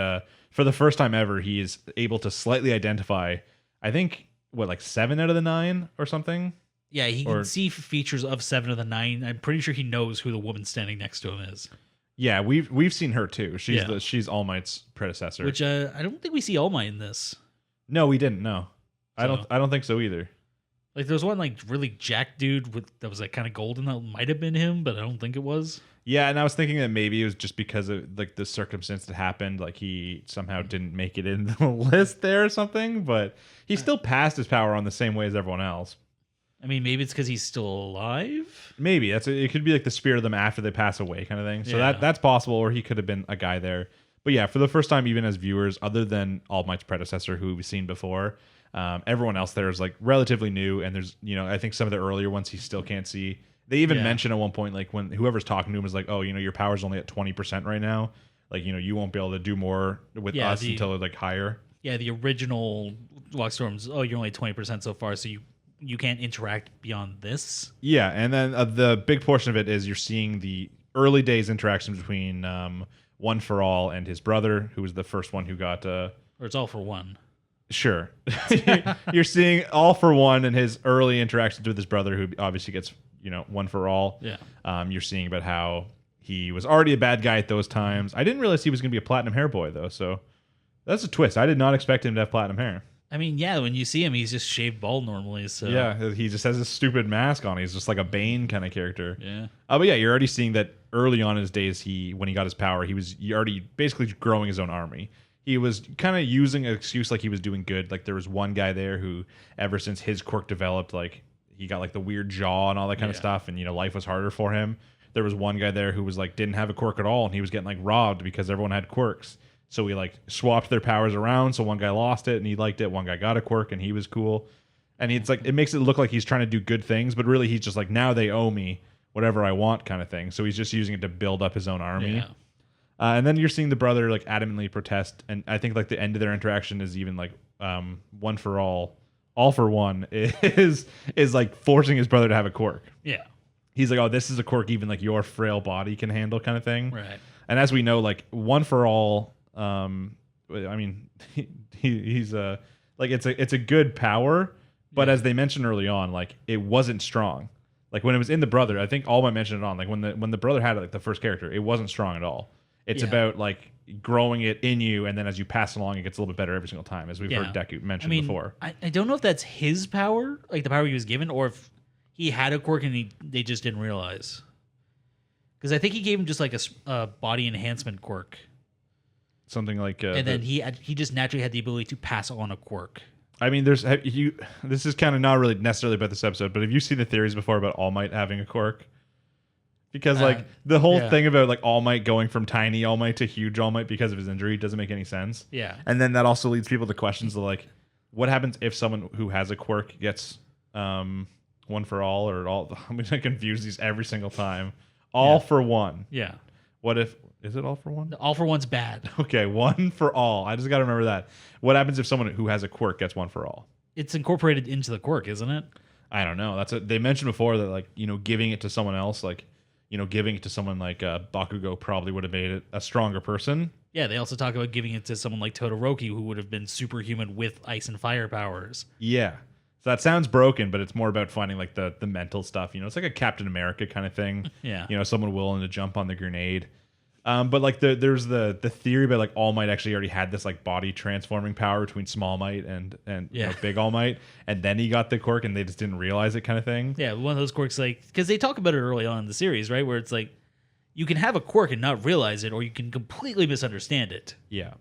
for the first time ever, he is able to slightly identify. I think like 7 out of the 9 or something. Yeah, he can see features of 7 of the 9. I'm pretty sure he knows who the woman standing next to him is. Yeah, we've seen her too. She's All Might's predecessor. Which I don't think we see All Might in this. No, we didn't. No, I don't think so either. Like there was one like really jacked dude that was like kind of golden that might have been him, but I don't think it was. Yeah, and I was thinking that maybe it was just because of like the circumstance that happened, like he somehow didn't make it in the list there or something. But he still passed his power on the same way as everyone else. I mean, maybe it's because he's still alive. Maybe it could be like the spirit of them after they pass away, kind of thing. So that's possible, or he could have been a guy there. But yeah, for the first time, even as viewers, other than All Might's predecessor, who we've seen before, everyone else there is like relatively new. And there's, you know, I think some of the earlier ones he still can't see. They even mention at one point, like when whoever's talking to him is like, oh, you know, your power's only at 20% right now. Like, you know, you won't be able to do more with us until like higher. Yeah, the original Walkstorms. Oh, you're only 20% so far, so you can't interact beyond this. Yeah, and then the big portion of it is you're seeing the early days interaction between One for All and his brother, who was the first one who got. Or it's All for One. Sure, you're seeing All for One and his early interactions with his brother, who obviously gets One for All. Yeah. You're seeing about how he was already a bad guy at those times. I didn't realize he was going to be a platinum hair boy though, so that's a twist. I did not expect him to have platinum hair. I mean, yeah, when you see him, he's just shaved bald normally. So Yeah, he just has this stupid mask on. He's just like a Bane kind of character. yeah, But yeah, you're already seeing that early on in his days. When he got his power, he already basically growing his own army. He was kind of using an excuse like he was doing good. Like there was one guy there who, ever since his quirk developed, like he got like the weird jaw and all that kind of stuff, and life was harder for him. There was one guy there who was like didn't have a quirk at all, and he was getting like robbed because everyone had quirks. So we like swapped their powers around. So one guy lost it and he liked it. One guy got a quirk and he was cool. And it's like it makes it look like he's trying to do good things, but really he's just like, now they owe me whatever I want kind of thing. So he's just using it to build up his own army. Yeah. And then you're seeing the brother like adamantly protest, and I think like the end of their interaction is even like one for all for one is like forcing his brother to have a quirk. Yeah. He's like, oh, this is a quirk even like your frail body can handle kind of thing. Right. And as we know, like one for all, I mean, he's like it's a good power, but as they mentioned early on, like it wasn't strong. Like when it was in the brother, I think All Might mentioned it on. Like when the brother had it, like the first character, it wasn't strong at all. It's about like growing it in you, and then as you pass along, it gets a little bit better every single time, as we've heard Deku mention before. I don't know if that's his power, like the power he was given, or if he had a quirk and they just didn't realize. Because I think he gave him just like a body enhancement quirk, something like, and then he just naturally had the ability to pass on a quirk. I mean, this is kind of not really necessarily about this episode, but have you seen the theories before about All Might having a quirk? Because like the whole thing about like All Might going from tiny All Might to huge All Might because of his injury doesn't make any sense. Yeah. And then that also leads people to questions of like, what happens if someone who has a quirk gets one for all or all? I'm going to confuse these every single time. All for one. Yeah. What if, is it all for one? All for one's bad. Okay, one for all. I just got to remember that. What happens if someone who has a quirk gets one for all? It's incorporated into the quirk, isn't it? I don't know. That's what they mentioned before, that like, giving it to someone else, like, giving it to someone like Bakugo probably would have made it a stronger person. Yeah, they also talk about giving it to someone like Todoroki, who would have been superhuman with ice and fire powers. Yeah. So that sounds broken, but it's more about finding like the mental stuff. It's like a Captain America kind of thing. Yeah. Someone willing to jump on the grenade. But like there's the theory about like All Might actually already had this like body transforming power between Small Might and Big All Might, and then he got the quirk and they just didn't realize it kind of thing. Yeah, one of those quirks, like, because they talk about it early on in the series, right? Where it's like you can have a quirk and not realize it, or you can completely misunderstand it. Yeah.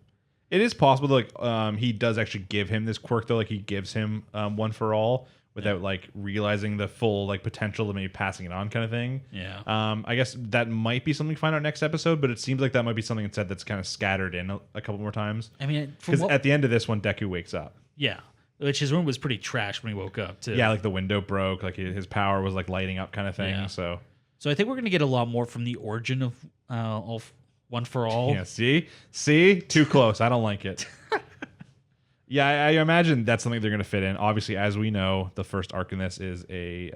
It is possible that like he does actually give him this quirk though, like he gives him one for all without like realizing the full like potential of maybe passing it on kind of thing. Yeah. I guess that might be something to find out next episode, but it seems like that might be something instead that's kind of scattered in a couple more times. I mean, because at the end of this one, Deku wakes up. Yeah. Which his room was pretty trash when he woke up too. Yeah, like the window broke, like his power was like lighting up kind of thing. Yeah. So I think we're gonna get a lot more from the origin of One for All. Yeah. See, too close. I don't like it. Yeah, I imagine that's something they're going to fit in. Obviously, as we know, the first arc in this is a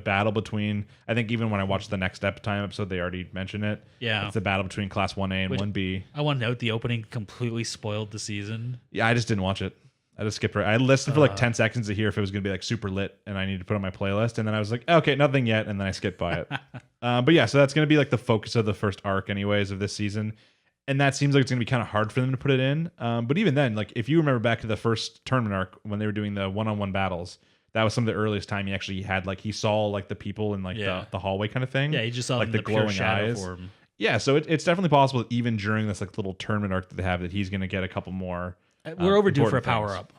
battle between. I think even when I watched the next time episode, they already mentioned it. Yeah, it's a battle between Class 1A and 1B. I want to note the opening completely spoiled the season. Yeah, I just didn't watch it. I just skipped right. I listened for like 10 seconds to hear if it was going to be like super lit, and I needed to put on my playlist. And then I was like, okay, nothing yet, and then I skipped by it. But yeah, so that's going to be like the focus of the first arc, anyways, of this season. And that seems like it's going to be kind of hard for them to put it in. But even then, like if you remember back to the first tournament arc when they were doing the one-on-one battles, that was some of the earliest time he actually had like he saw like the people in like the hallway kind of thing. Yeah, he just saw like the glowing eyes. form. Yeah, so it's definitely possible that even during this like little tournament arc that they have, that he's going to get a couple more. We're overdue for a power up.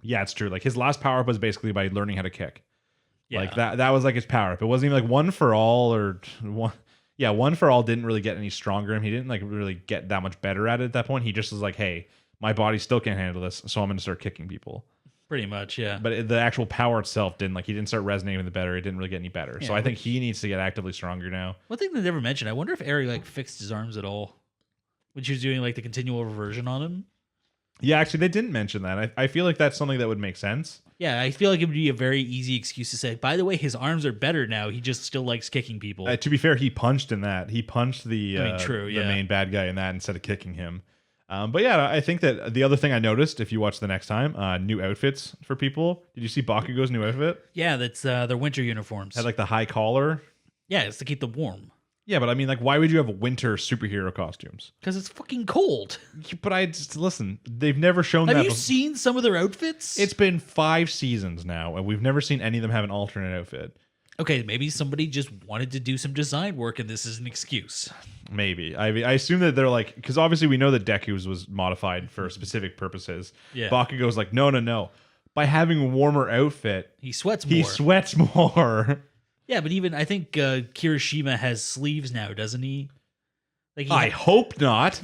Yeah, it's true. Like his last power up was basically by learning how to kick. Yeah. Like that was like his power up. It wasn't even like one for all or one. Yeah, one for all didn't really get any stronger. He didn't like really get that much better at it at that point. He just was like, hey, my body still can't handle this, so I'm going to start kicking people. Pretty much, yeah. But the actual power itself didn't he didn't start resonating with it better. It didn't really get any better. Yeah, so I think he needs to get actively stronger now. One thing they never mentioned, I wonder if Eri like fixed his arms at all when she was doing like the continual reversion on him. Yeah, actually, they didn't mention that. I feel like that's something that would make sense. Yeah, I feel like it would be a very easy excuse to say, by the way, his arms are better now. He just still likes kicking people. To be fair, he punched in that. He punched the the main bad guy in that instead of kicking him. But yeah, I think that the other thing I noticed, if you watch the next time, new outfits for people. Did you see Bakugo's new outfit? Yeah, that's their winter uniforms. Had like the high collar. Yeah, it's to keep them warm. Yeah, but I mean, like, why would you have winter superhero costumes? Because it's fucking cold. But I just listen. They've never shown Have that. you seen some of their outfits? It's been 5 seasons now, and we've never seen any of them have an alternate outfit. Okay, maybe somebody just wanted to do some design work, and this is an excuse. Maybe. I mean, I assume that they're like, because obviously we know that Deku's was modified for specific purposes. Yeah. Bakugo's like, no. By having a warmer outfit, He sweats more. he sweats more. Yeah, but even I think Kirishima has sleeves now, doesn't he? Like I hope not.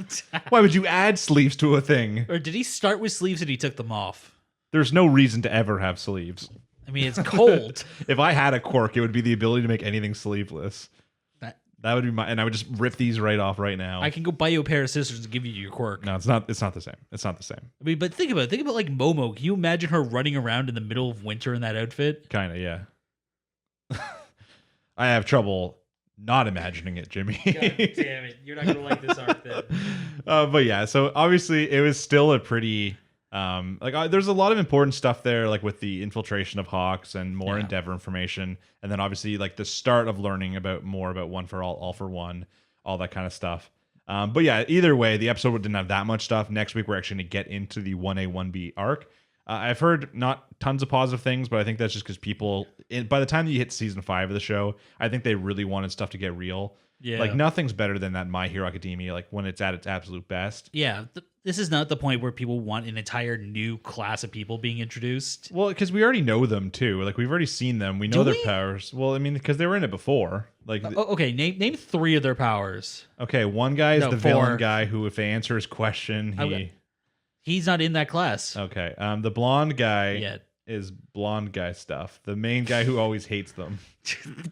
Why would you add sleeves to a thing? Or did he start with sleeves and he took them off? There's no reason to ever have sleeves. I mean, it's cold. If I had a quirk, it would be the ability to make anything sleeveless. That would be my, and I would just rip these right off right now. I can go buy you a pair of scissors and give you your quirk. No, it's not. It's not the same. It's not the same. I mean, but think about it. Think about like Momo. Can you imagine her running around in the middle of winter in that outfit? Kind of, yeah. I have trouble not imagining it, Jimmy. God damn it! You're not gonna like this art then. But yeah, so obviously it was still a pretty there's a lot of important stuff there, like with the infiltration of Hawks and more Endeavor information, and then obviously like the start of learning about more about One for All for One, all that kind of stuff. But yeah, either way, the episode didn't have that much stuff. Next week we're actually going to get into the 1A 1B arc. I've heard not tons of positive things, but I think that's just because people, by the time that you hit season 5 of the show, I think they really wanted stuff to get real. Yeah, like nothing's better than that My Hero Academia, like when it's at its absolute best. Yeah, this is not the point where people want an entire new class of people being introduced. Well, because we already know them too. Like we've already seen them. We know their powers. Well, I mean, because they were in it before. Like, okay, name 3 of their powers. Okay, one guy is the villain guy who, if they answer his question, he's not in that class. Okay, the blonde guy is blonde guy stuff. The main guy who always hates them.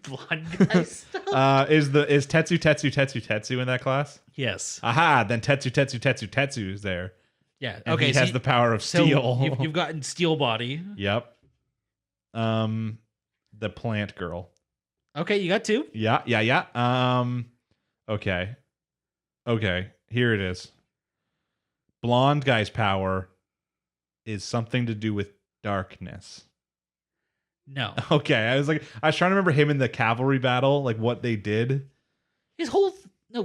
Blonde guy stuff. Is Tetsu in that class? Yes. Aha! Then Tetsu is there. Yeah. And okay. he has the power of steel. So you've gotten Steel Body. Yep. The plant girl. Okay, you got 2. Yeah. Okay. Here it is. Blonde guy's power is something to do with darkness. No. Okay, I was trying to remember him in the cavalry battle, like what they did. His whole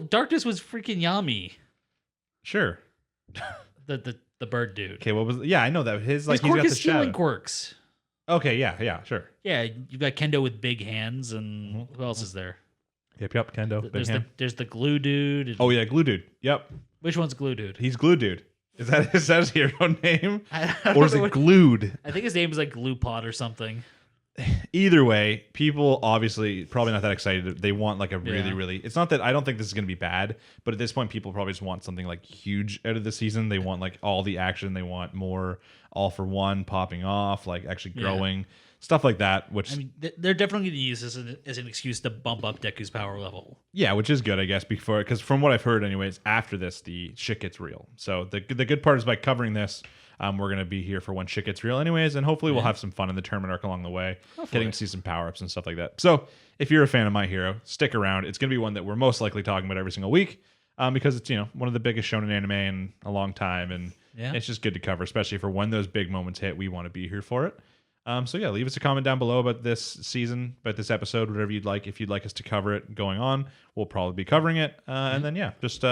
darkness was freaking Yami. Sure. The bird dude. Okay, what was? Yeah, I know that his like quirk he's got is the stealing shadow. quirks. Okay, yeah, sure. Yeah, you've got Kendo with big hands, and who else is there? Yep, Kendo. There's the glue dude. Oh yeah, glue dude. Yep. Which one's glue dude? He's glue dude. Is that his hero name? Or is it glued? I think his name is like Glue Pot or something. Either way, people obviously probably not that excited. They want like a really. It's not that I don't think this is going to be bad, but at this point, people probably just want something like huge out of the season. They want like all the action. They want more All for One popping off, like actually growing, stuff like that. Which I mean, they're definitely going to use this as an excuse to bump up Deku's power level. Yeah, which is good, I guess, because from what I've heard, anyways, after this, the shit gets real. So the good part is by covering this. We're going to be here for when shit gets real anyways, and hopefully we'll have some fun in the tournament arc along the way, getting to see some power-ups and stuff like that. So if you're a fan of My Hero, stick around. It's going to be one that we're most likely talking about every single week because it's one of the biggest shonen anime in a long time, and it's just good to cover, especially for when those big moments hit. We want to be here for it. So yeah, leave us a comment down below about this season, about this episode, whatever you'd like. If you'd like us to cover it going on, we'll probably be covering it. And then just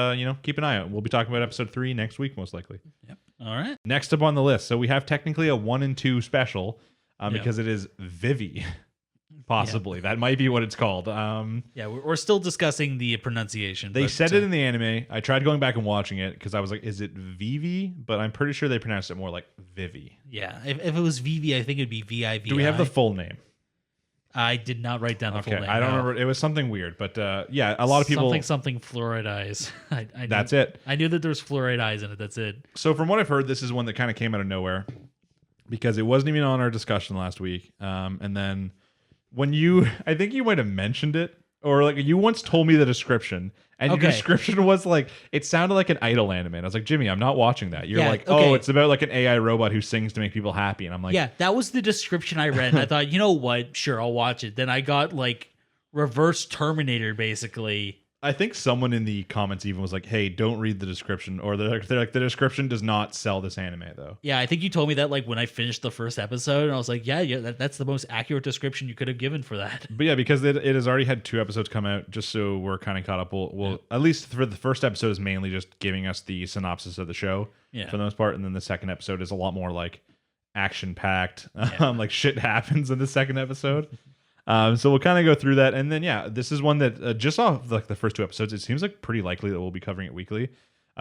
keep an eye out. We'll be talking about episode 3 next week, most likely. Yep. All right. Next up on the list, so we have technically a 1 and 2 special because it is Vivy. Possibly. That might be what it's called. Yeah, we're still discussing the pronunciation. They said it in the anime. I tried going back and watching it because I was like, is it Vivy? But I'm pretty sure they pronounced it more like Vivy. Yeah, if it was Vivy, I think it'd be Vivi. Do we have the full name? I did not write down the full name. I don't remember. It was something weird, but yeah, a lot of people... Something fluoride eyes. That's it. I knew that there was fluoride eyes in it. That's it. So from what I've heard, this is one that kind of came out of nowhere because it wasn't even on our discussion last week. And then... I think you might have mentioned it, or like you once told me the description, and your description was like, it sounded like an Idol anime. And I was like, Jimmy, I'm not watching that. You're like, oh, it's about like an AI robot who sings to make people happy. And I'm like, yeah, that was the description I read. And I thought, you know what? Sure, I'll watch it. Then I got like Reverse Terminator, basically. I think someone in the comments even was like, "Hey, don't read the description," or they're like, "The description does not sell this anime, though." Yeah, I think you told me that like when I finished the first episode, and I was like, yeah, that's the most accurate description you could have given for that. But yeah, because it has already had 2 episodes come out, just so we're kind of caught up. We'll at least for the first episode is mainly just giving us the synopsis of the show for the most part, and then the second episode is a lot more like action packed. Like shit happens in the second episode. So we'll kind of go through that, and then this is one that just off like the first 2 episodes, it seems like pretty likely that we'll be covering it weekly,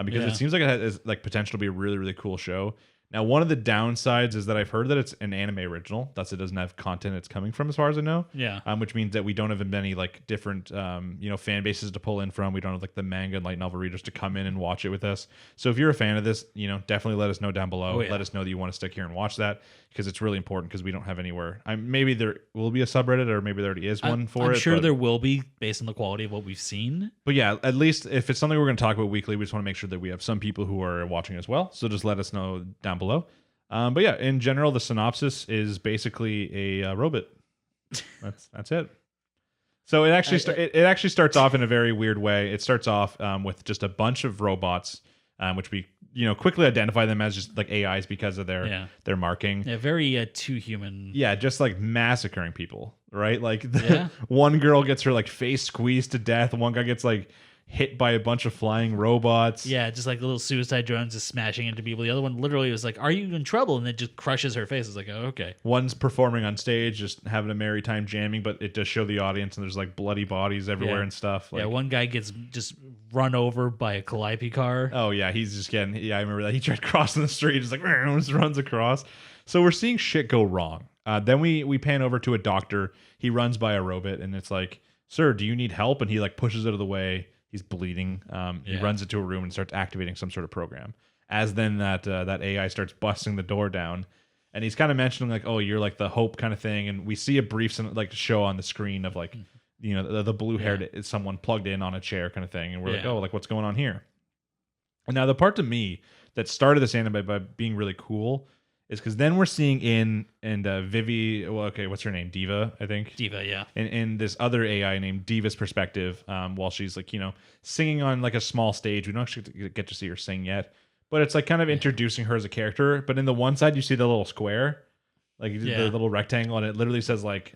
because it seems like it has like potential to be a really really cool show. Now, one of the downsides is that I've heard that it's an anime original. Thus, it doesn't have content it's coming from, as far as I know. Yeah. Which means that we don't have many like different, fan bases to pull in from. We don't have like the manga and light novel readers to come in and watch it with us. So if you're a fan of this, definitely let us know down below. Let us know that you want to stick here and watch that, because it's really important, because we don't have anywhere. Maybe there will be a subreddit, or maybe there already is one for it. I'm sure there will be, based on the quality of what we've seen. But yeah, at least if it's something we're going to talk about weekly, we just want to make sure that we have some people who are watching as well. So just let us know down below. But yeah, in general, the synopsis is basically a robot. That's it. So it actually starts off in a very weird way. It starts off with just a bunch of robots, which we quickly identify them as just like AIs because of their marking. Yeah, very too human. Yeah, just like massacring people, right? Like one girl gets her like face squeezed to death. One guy gets like hit by a bunch of flying robots. Yeah, just like little suicide drones just smashing into people. The other one literally was like, "Are you in trouble?" And then just crushes her face. It's like, oh, okay. One's performing on stage, just having a merry time jamming, but it does show the audience, and there's like bloody bodies everywhere and stuff. Like, one guy gets just run over by a Calliope car. Oh yeah, he's just getting. Yeah, I remember that. He tried crossing the street, just like just runs across. So we're seeing shit go wrong. Then we pan over to a doctor. He runs by a robot, and it's like, "Sir, do you need help?" And he like pushes it out of the way. He's bleeding. He runs into a room and starts activating some sort of program. As then that AI starts busting the door down, and he's kind of mentioning like, "Oh, you're like the hope kind of thing." And we see a brief like show on the screen of like, the blue haired someone plugged in on a chair kind of thing, and we're like, "Oh, like what's going on here?" And now the part to me that started this anime by being really cool is because then we're seeing Vivy, what's her name? Diva, I think. Diva, yeah. And this other AI named Diva's perspective, while she's like, singing on like a small stage. We don't actually get to see her sing yet, but it's like kind of introducing her as a character. But in the one side, you see the little square, like the little rectangle, and it literally says like,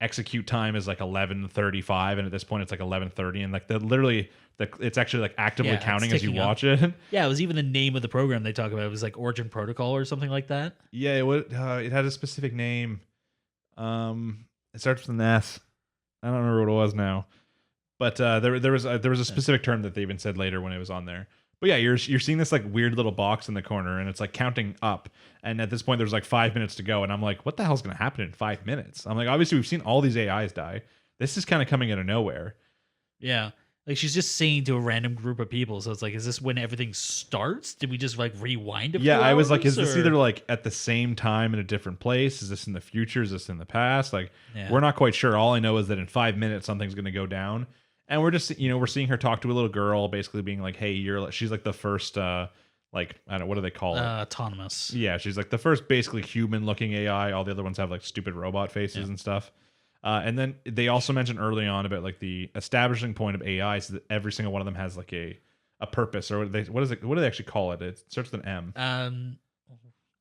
execute time is like 11:35, and at this point it's like 11:30, and like it's actually like actively counting as you watch it. Yeah, it was even the name of the program they talk about. It was like Origin Protocol or something like that. Yeah, it had a specific name. It starts with an S. I don't remember what it was now, but there was a specific term that they even said later when it was on there. But yeah, you're seeing this like weird little box in the corner, and it's like counting up. And at this point, there's like 5 minutes to go, and I'm like, what the hell's going to happen in 5 minutes? I'm like, obviously we've seen all these AIs die. This is kind of coming out of nowhere. Yeah, like she's just singing to a random group of people. So it's like, is this when everything starts? Did we just like rewind it? Yeah, I was like, is this either like at the same time in a different place? Is this in the future? Is this in the past? Like, we're not quite sure. All I know is that in 5 minutes something's going to go down. And we're just, we're seeing her talk to a little girl, basically being like, "Hey, she's like the first, like, I don't know, what do they call it? Autonomous. Yeah, she's like the first basically human-looking AI. All the other ones have like stupid robot faces and stuff. And then they also mentioned early on about like the establishing point of AI is that every single one of them has like a purpose, or what do they actually call it? It starts with an M.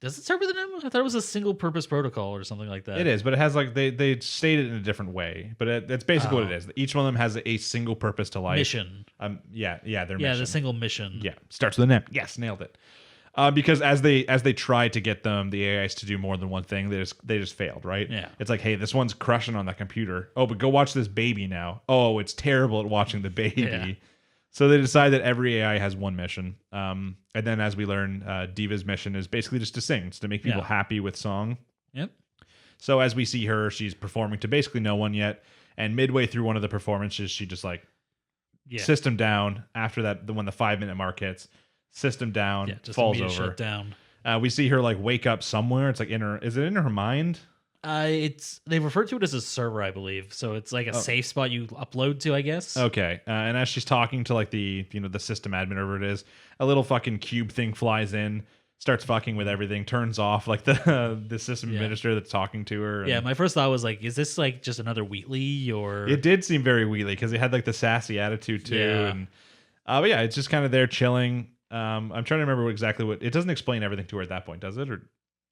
Does it start with an M? I thought it was a single purpose protocol or something like that. It is, but it has like they state it in a different way. But that's basically what it is. Each one of them has a single purpose to life. Mission. Their mission. Yeah, the single mission. Yeah, starts with an M. Yes, nailed it. Because as they tried to get the AIs to do more than one thing, they just failed, right? Yeah. It's like, hey, this one's crushing on that computer. Oh, but go watch this baby now. Oh, it's terrible at watching the baby. Yeah. So they decide that every AI has one mission. And then as we learn, Diva's mission is basically just to sing. It's to make people happy with song. Yep. So as we see her, she's performing to basically no one yet. And midway through one of the performances, she just like system down. After that, when the 5 minute mark hits, system down, just falls over. Shut down. We see her like wake up somewhere. It's like is it in her mind? They refer to it as a server, I believe. So it's like a safe spot you upload to, I guess. Okay. And as she's talking to like the the system admin, or whatever it is, a little fucking cube thing flies in, starts fucking with everything, turns off like the system Yeah. administrator that's talking to her. Yeah, and my first thought was like, is this like just another Wheatley or? it did seem very wheelie because it had like the sassy attitude too. Yeah. And but yeah, it's just kind of there chilling. I'm trying to remember exactly what it doesn't explain everything to her at that point, does it? Or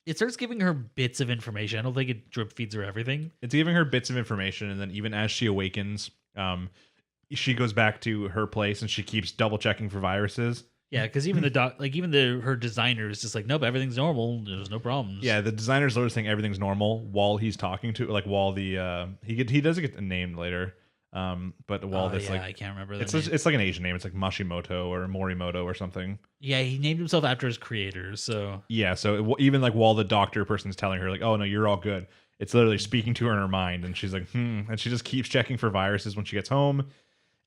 It starts giving her bits of information. I don't think it drip feeds her everything. it's giving her bits of information, and then even as she awakens, she goes back to her place and she keeps double checking for viruses. Yeah, because even her designer is just like, nope, everything's normal. There's no problems. Yeah, the designer's literally saying everything's normal while he's talking to, like, while the he does get named later, but while this I can't remember. It's like an Asian name. It's like Mashimoto or Morimoto or something. Yeah, he named himself after his creator. So Yeah, so even like while the doctor person's telling her like, oh no, you're all good. It's literally speaking to her in her mind, and she's like, and she just keeps checking for viruses when she gets home.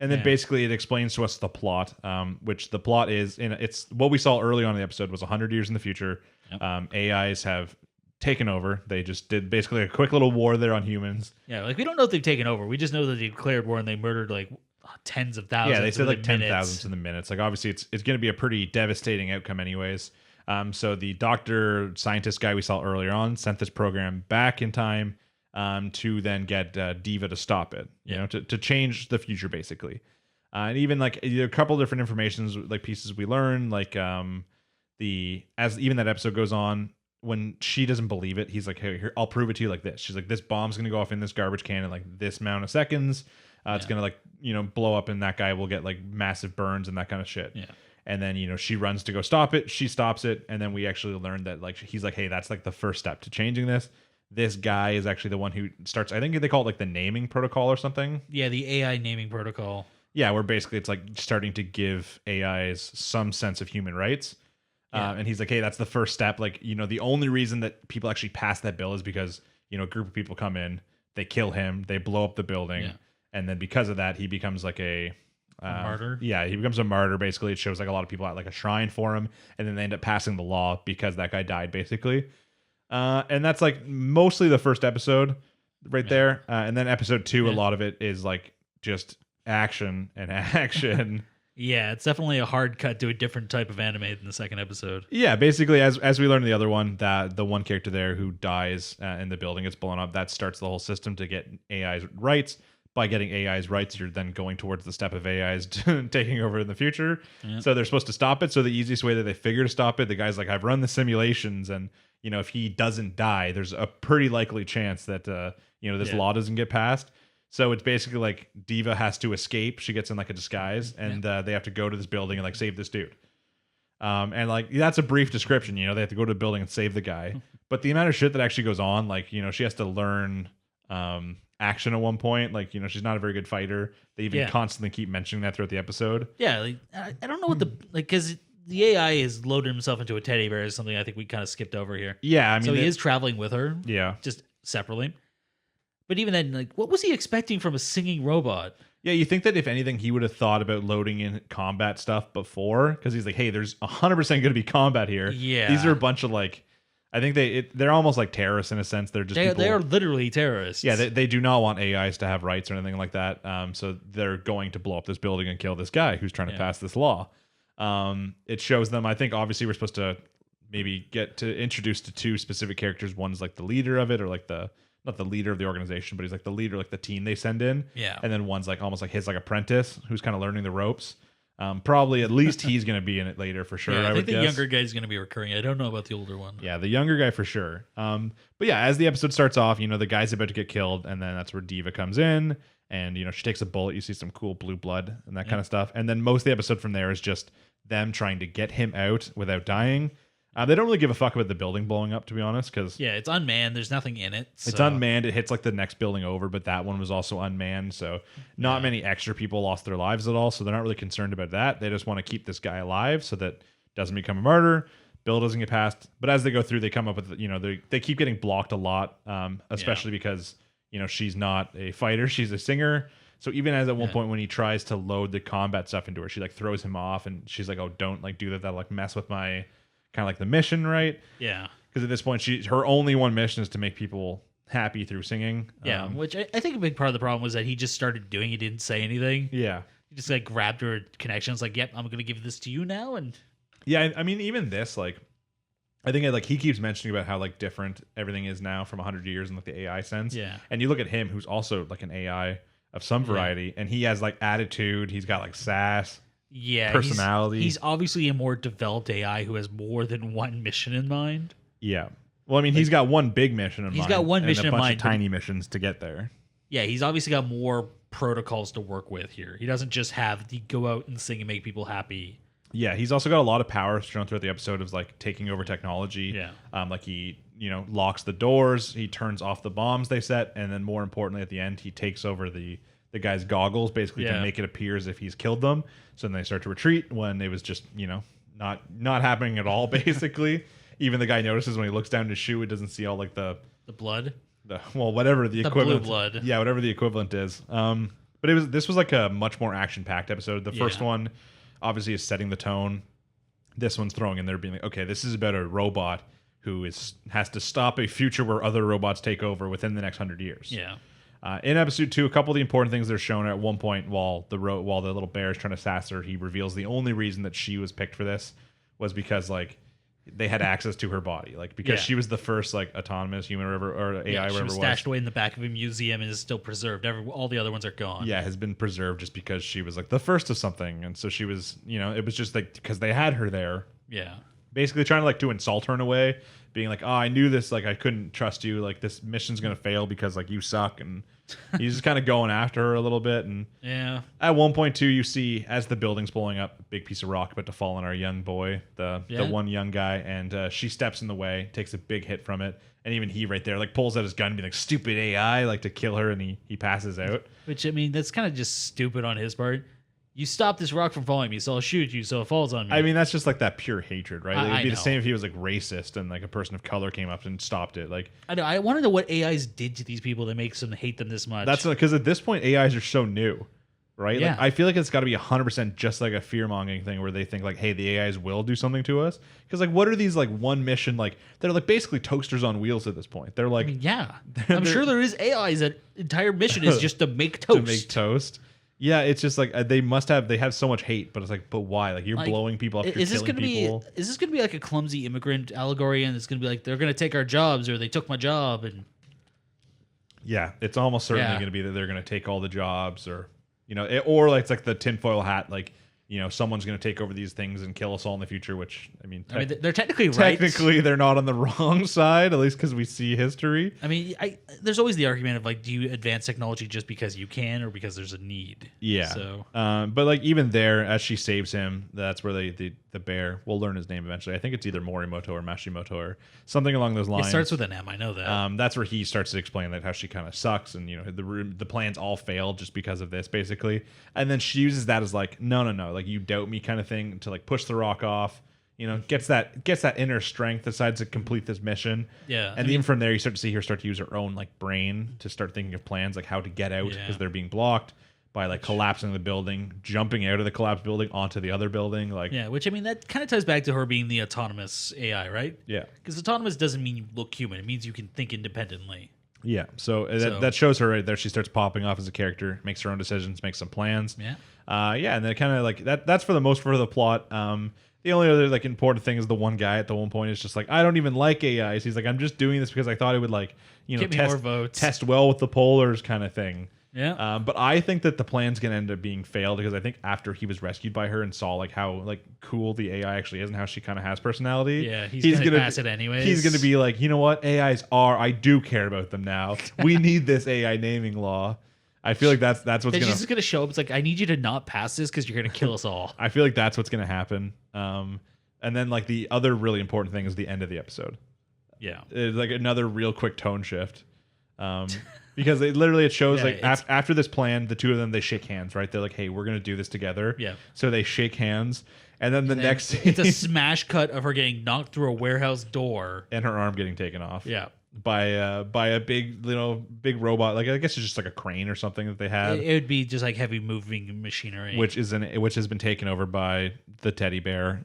And then basically it explains to us the plot, which the plot is it's what we saw early on in the episode was 100 years in the future. Yep. AIs have taken over. They just did basically a quick little war there on humans. Yeah, like we don't know if they've taken over. We just know that they declared war and they murdered like tens of thousands. Yeah, they said like 10,000 minutes. to the minutes. Like obviously it's going to be a pretty devastating outcome anyways. So the doctor scientist guy we saw earlier on sent this program back in time to then get Diva to stop it, you know, to change the future basically. And even like a couple different informations, like pieces we learn, like as even that episode goes on, when she doesn't believe it, he's like, hey, here, I'll prove it to you like this. She's like, this bomb's going to go off in this garbage can in like this amount of seconds. It's going to like, you know, blow up and that guy will get like massive burns and that kind of shit. Yeah. And then, you know, she runs to go stop it. She stops it. And then we actually learned that like, he's like, hey, that's like the first step to changing this. This guy is actually the one who starts, I think they call it like the naming protocol or something. Yeah, the AI naming protocol. Yeah, where basically it's like starting to give AIs some sense of human rights. Yeah. And he's like, hey, that's the first step. Like, you know, the only reason that people actually pass that bill is because, you know, a group of people come in, they kill him, they blow up the building. Yeah. And then because of that, he becomes like a martyr. Yeah, he becomes a martyr. Basically, it shows like a lot of people at like a shrine for him. And then they end up passing the law because that guy died, basically. And that's like mostly the first episode right there. And then episode 2, a lot of it is like just action and action. Yeah, it's definitely a hard cut to a different type of anime than the second episode. Yeah, basically, as we learned in the other one, that the one character there who dies in the building gets blown up, that starts the whole system to get AI's rights. By getting AI's rights, you're then going towards the step of AI's taking over in the future. Yep. So they're supposed to stop it. So the easiest way that they figure to stop it, the guy's like, I've run the simulations, and you know, if he doesn't die, there's a pretty likely chance that you know, this law doesn't get passed. So it's basically like Diva has to escape. She gets in like a disguise, and they have to go to this building and like save this dude. And like that's a brief description. You know, they have to go to the building and save the guy. But the amount of shit that actually goes on, like, you know, she has to learn action at one point. Like, you know, she's not a very good fighter. They even constantly keep mentioning that throughout the episode. Yeah, like I don't know what because the AI has loaded himself into a teddy bear is something I think we kind of skipped over here. Yeah, I mean, so he is traveling with her. Yeah, just separately. But even then, like, what was he expecting from a singing robot? Yeah, you think that if anything, he would have thought about loading in combat stuff before, because he's like, hey, there's 100% going to be combat here. Yeah, these are a bunch of like, I think they're almost like terrorists in a sense. They're just they are literally terrorists. Yeah, they do not want AIs to have rights or anything like that. So they're going to blow up this building and kill this guy who's trying to pass this law. It shows them. I think obviously we're supposed to maybe get to introduce to 2 specific characters. One's like the leader of it, or like not the leader of the organization, but he's like the leader, like the team they send in. Yeah. And then one's like almost like his like apprentice who's kind of learning the ropes. Probably at least he's going to be in it later for sure. Yeah, I think the guess. younger guy's going to be recurring. I don't know about the older one. Yeah, the younger guy for sure. But yeah, as the episode starts off, you know, the guy's about to get killed, and then that's where Diva comes in, and you know, she takes a bullet. You see some cool blue blood and that kind of stuff. And then most of the episode from there is just them trying to get him out without dying. They don't really give a fuck about the building blowing up, to be honest, because it's unmanned. There's nothing in it. So. It's unmanned. It hits like the next building over, but that one was also unmanned. So not many extra people lost their lives at all. So they're not really concerned about that. They just want to keep this guy alive so that doesn't become a martyr. Bill doesn't get passed. But as they go through, they come up with, you know, they keep getting blocked a lot, especially because, you know, she's not a fighter. She's a singer. So even as at one point when he tries to load the combat stuff into her, she like throws him off, and she's like, oh, don't like do that. That'll like mess with my kind of like the mission, right? Yeah. Because at this point, her only one mission is to make people happy through singing. Yeah, which I think a big part of the problem was that he just started doing it, he didn't say anything. Yeah. He just like grabbed her connections, like, yep, I'm going to give this to you now. And yeah, I mean, even this, like, I think like he keeps mentioning about how like different everything is now from 100 years in like the AI sense. Yeah. And you look at him, who's also like an AI of some variety, and he has like attitude. He's got like sass. Yeah, personality. He's obviously a more developed AI who has more than one mission in mind. Yeah. Well, I mean, he's got one big mission in mind. He's got one mission and a in bunch mind, of tiny missions to get there. Yeah, he's obviously got more protocols to work with here. He doesn't just have the go out and sing and make people happy. Yeah, he's also got a lot of powers shown throughout the episode of like taking over technology. Yeah. Like he, locks the doors, he turns off the bombs they set, and then more importantly at the end, he takes over the guy's goggles basically to make it appear as if he's killed them. So then they start to retreat when it was just, not happening at all basically. Even the guy notices when he looks down his shoe, it doesn't see all like the blood. Whatever the equivalent. Blue blood. Yeah, whatever the equivalent is. But this was like a much more action-packed episode. The first one obviously is setting the tone. This one's throwing in there being like, okay, this is about a robot who has to stop a future where other robots take over within the next 100 years. Yeah. In episode 2, a couple of the important things they're shown at one point while the little bear is trying to sass her, he reveals the only reason that she was picked for this was because like they had access to her body, like because she was the first like autonomous human or AI, whatever she it was was. Stashed away in the back of a museum and is still preserved. All the other ones are gone. Yeah, has been preserved just because she was like the first of something, and so she was, it was just like because they had her there. Yeah. Basically trying to like to insult her in a way, being like, oh, I knew this, like I couldn't trust you, like this mission's gonna fail because like you suck, and he's just kind of going after her a little bit. And at one point too, you see as the building's blowing up, a big piece of rock about to fall on our young boy, the one young guy, and she steps in the way, takes a big hit from it, and even he right there like pulls out his gun, being like stupid AI, like to kill her, and he passes out. Which I mean, that's kind of just stupid on his part. You stop this rock from falling me, so I'll shoot you, so it falls on me. I mean, that's just like that pure hatred, right? It'd be know. the same if he was like racist and like a person of color came up and stopped it. Like, I know. I want to know what AIs did to these people that makes them hate them this much. That's because at this point AIs are so new, right? Yeah. Like, I feel like it's got to be 100% just like a fear mongering thing where they think like, hey, the AIs will do something to us. Because like, what are these like one mission like? They're like basically toasters on wheels at this point. They're like, I'm sure there is AIs that entire mission is just to make toast. To make toast. Yeah, it's just like they have so much hate, but it's like, but why? Like you're blowing people up, you're killing people. Is this gonna be like a clumsy immigrant allegory, and it's gonna be like they're gonna take our jobs or they took my job? And yeah, it's almost certainly gonna be that they're gonna take all the jobs, or or like it's like the tinfoil hat, like someone's going to take over these things and kill us all in the future, which, I mean, they're technically right. Technically, they're not on the wrong side, at least because we see history. I mean, there's always the argument of, like, do you advance technology just because you can or because there's a need? Yeah. So, but, like, even there, as she saves him, that's where the bear, we'll learn his name eventually. I think it's either Morimoto or Mashimoto or something along those lines. It starts with an M, I know that. That's where he starts to explain that how she kind of sucks and, the plans all failed just because of this, basically. And then she uses that as, like, no, like, you doubt me kind of thing to, like, push the rock off. Gets that inner strength, decides to complete this mission. Yeah. And even from there, you start to see her start to use her own, like, brain to start thinking of plans, like, how to get out because they're being blocked by, like, collapsing the building, jumping out of the collapsed building onto the other building. Like, yeah, which, I mean, that kind of ties back to her being the autonomous AI, right? Yeah. Because autonomous doesn't mean you look human. It means you can think independently. Yeah. So that shows her right there. She starts popping off as a character, makes her own decisions, makes some plans. Yeah. And then kind of, like, that's for the most part of the plot. The only other, like, important thing is the one guy at the one point is just like, I don't even like AIs. He's like, I'm just doing this because I thought it would, like, get me more votes. Test well with the pollers kind of thing. Yeah. But I think that the plan's gonna end up being failed because I think after he was rescued by her and saw, like, how, like, cool the AI actually is and how she kind of has personality. Yeah, he's gonna pass it anyways. He's gonna be like, you know what, I do care about them now. We need this AI naming law. I feel like that's what's she's just gonna show up. It's like, I need you to not pass this because you're gonna kill us all. I feel like that's what's gonna happen. And then, like, the other really important thing is the end of the episode. Yeah, it's like another real quick tone shift. Because it shows like after this plan, the two of them, they shake hands, right? They're like, hey, we're gonna do this together. Yeah. So they shake hands, and then next scene, it's a smash cut of her getting knocked through a warehouse door and her arm getting taken off. Yeah. By a big robot, like, I guess it's just like a crane or something that they had. It would be just like heavy moving machinery, which has been taken over by the teddy bear.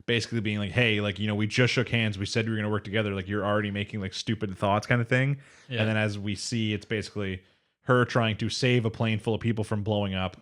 Basically being like, hey, like, we just shook hands. We said we were gonna work together. Like, you're already making, like, stupid thoughts kind of thing. Yeah. And then as we see, it's basically her trying to save a plane full of people from blowing up.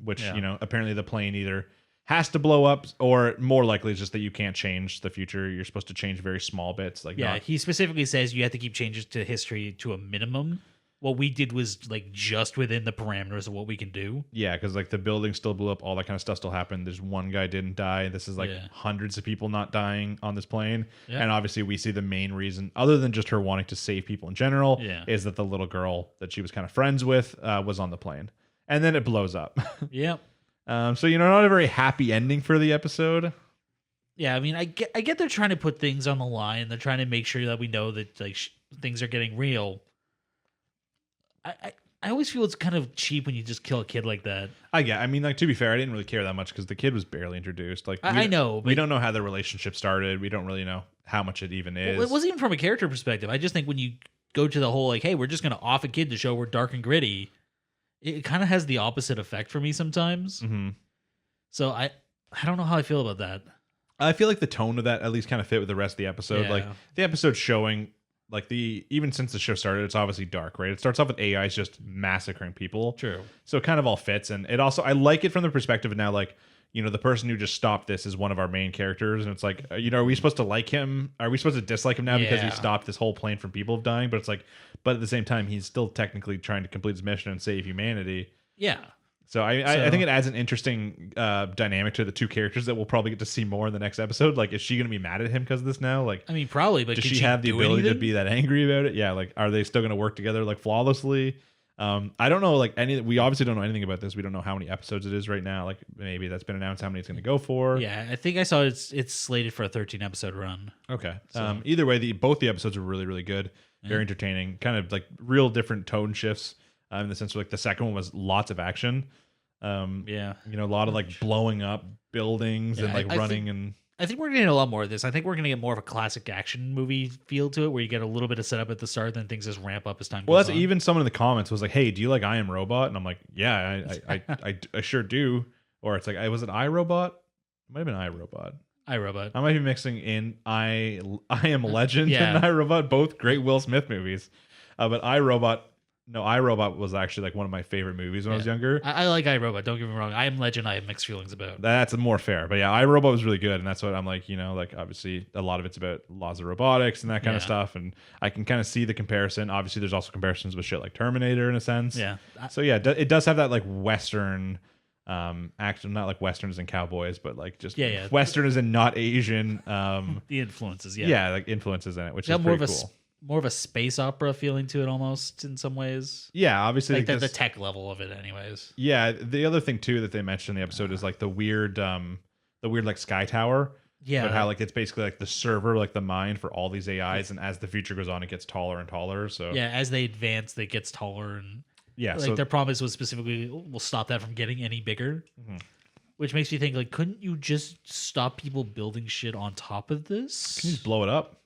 Which apparently the plane either has to blow up, or more likely it's just that you can't change the future. You're supposed to change very small bits. Like Yeah, he specifically says you have to keep changes to history to a minimum. What we did was like just within the parameters of what we can do. Yeah, because like the building still blew up, all that kind of stuff still happened. There's one guy didn't die. This is like hundreds of people not dying on this plane. Yeah. And obviously we see the main reason, other than just her wanting to save people in general, is that the little girl that she was kind of friends with was on the plane. And then it blows up. Yep. So, not a very happy ending for the episode. Yeah, I mean, I get they're trying to put things on the line. They're trying to make sure that we know that like things are getting real. I always feel it's kind of cheap when you just kill a kid like that. I mean, like, to be fair, I didn't really care that much because the kid was barely introduced. Like, I know. We don't know how the relationship started. We don't really know how much it even is. Well, it wasn't even from a character perspective. I just think when you go to the whole, like, hey, we're just going to off a kid to show we're dark and gritty, it kind of has the opposite effect for me sometimes. Mm-hmm. So I don't know how I feel about that. I feel like the tone of that at least kind of fit with the rest of the episode. Yeah. Like, the episode showing... Like even since the show started, it's obviously dark, right? It starts off with AIs just massacring people. True. So it kind of all fits. And it also, I like it from the perspective of now, like, the person who just stopped this is one of our main characters. And it's like, are we supposed to like him? Are we supposed to dislike him now because he stopped this whole plane from people dying? But it's like, but at the same time, he's still technically trying to complete his mission and save humanity. Yeah. So I think it adds an interesting dynamic to the two characters that we'll probably get to see more in the next episode. Like, is she going to be mad at him because of this now? Like, I mean, probably, but does she have the ability to be that angry about it? Yeah. Like, are they still going to work together like flawlessly? I don't know. Like we obviously don't know anything about this. We don't know how many episodes it is right now. Like maybe that's been announced how many it's going to go for. Yeah, I think I saw it's slated for a 13 episode run. Okay. So. Either way, both the episodes are really, really good. Very entertaining. Kind of like real different tone shifts. In the sense of like the second one was lots of action. A lot of like blowing up buildings and like running. I think we're gonna get a lot more of this. I think we're gonna get more of a classic action movie feel to it, where you get a little bit of setup at the start, then things just ramp up as time goes on. Well, that's even someone in the comments was like, "Hey, do you like I Am Robot?" And I'm like, "Yeah, I sure do." Or it's like, was it iRobot? It might have been iRobot. iRobot. I might be mixing in I Am Legend and iRobot, both great Will Smith movies. But iRobot was actually like one of my favorite movies when I was younger. I like iRobot. Don't get me wrong. I Am Legend, I have mixed feelings about. That's more fair. But yeah, iRobot was really good. And that's what I'm like, like obviously a lot of it's about laws of robotics and that kind of stuff. And I can kind of see the comparison. Obviously, there's also comparisons with shit like Terminator in a sense. Yeah. So yeah, it does have that like Western action, not like Westerns and cowboys, but like just Westerners and not Asian. The influences, Yeah, like influences in it, which is pretty cool. More of a space opera feeling to it almost in some ways. Yeah, obviously. Like the tech level of it anyways. Yeah, the other thing too that they mentioned in the episode is like the weird like sky tower. Yeah. But how like it's basically like the server, like the mind for all these AIs, and as the future goes on, it gets taller and taller. So yeah, as they advance, it gets taller and like so their promise was specifically we'll stop that from getting any bigger. Mm-hmm. Which makes me think like, couldn't you just stop people building shit on top of this? Can you just blow it up?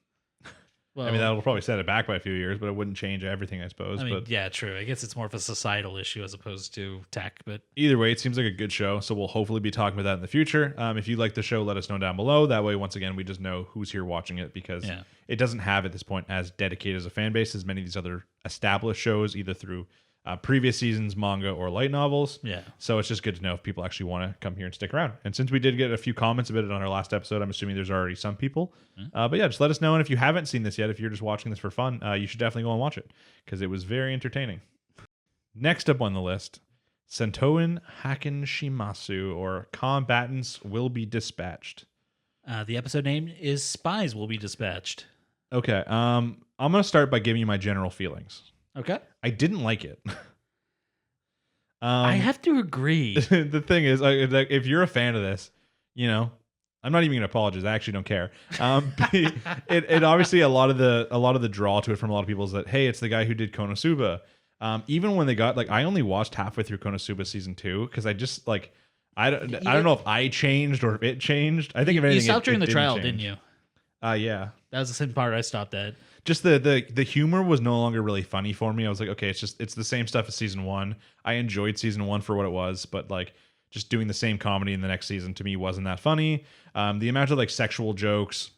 Well, I mean, that'll probably set it back by a few years, but it wouldn't change everything, I suppose. But yeah, true. I guess it's more of a societal issue as opposed to tech. But either way, it seems like a good show. So we'll hopefully be talking about that in the future. If you like the show, let us know down below. That way, once again, we just know who's here watching it because it doesn't have at this point as dedicated as a fan base as many of these other established shows, either through previous seasons, manga, or light novels. Yeah. So it's just good to know if people actually want to come here and stick around. And since we did get a few comments about it on our last episode, I'm assuming there's already some people. But yeah, just let us know. And if you haven't seen this yet, if you're just watching this for fun, you should definitely go and watch it because it was very entertaining. Next up on the list, Sentouin Hakenshimasu, or Combatants Will Be Dispatched. The episode name is Spies Will Be Dispatched. Okay. I'm going to start by giving you my general feelings. Okay. I didn't like it. I have to agree. The thing is, if you're a fan of this, I'm not even going to apologize. I actually don't care. It obviously a lot of the draw to it from a lot of people is that, hey, it's the guy who did Konosuba. Even when they got I only watched halfway through Konosuba season 2 because I just I don't know if I changed or if it changed. I think if anything, you stopped during the trial, change. didn't you? Yeah. That was the same part I stopped at. Just the humor was no longer really funny for me. I was like, okay, it's the same stuff as season 1. I enjoyed season 1 for what it was, but just doing the same comedy in the next season to me wasn't that funny. The amount of sexual jokes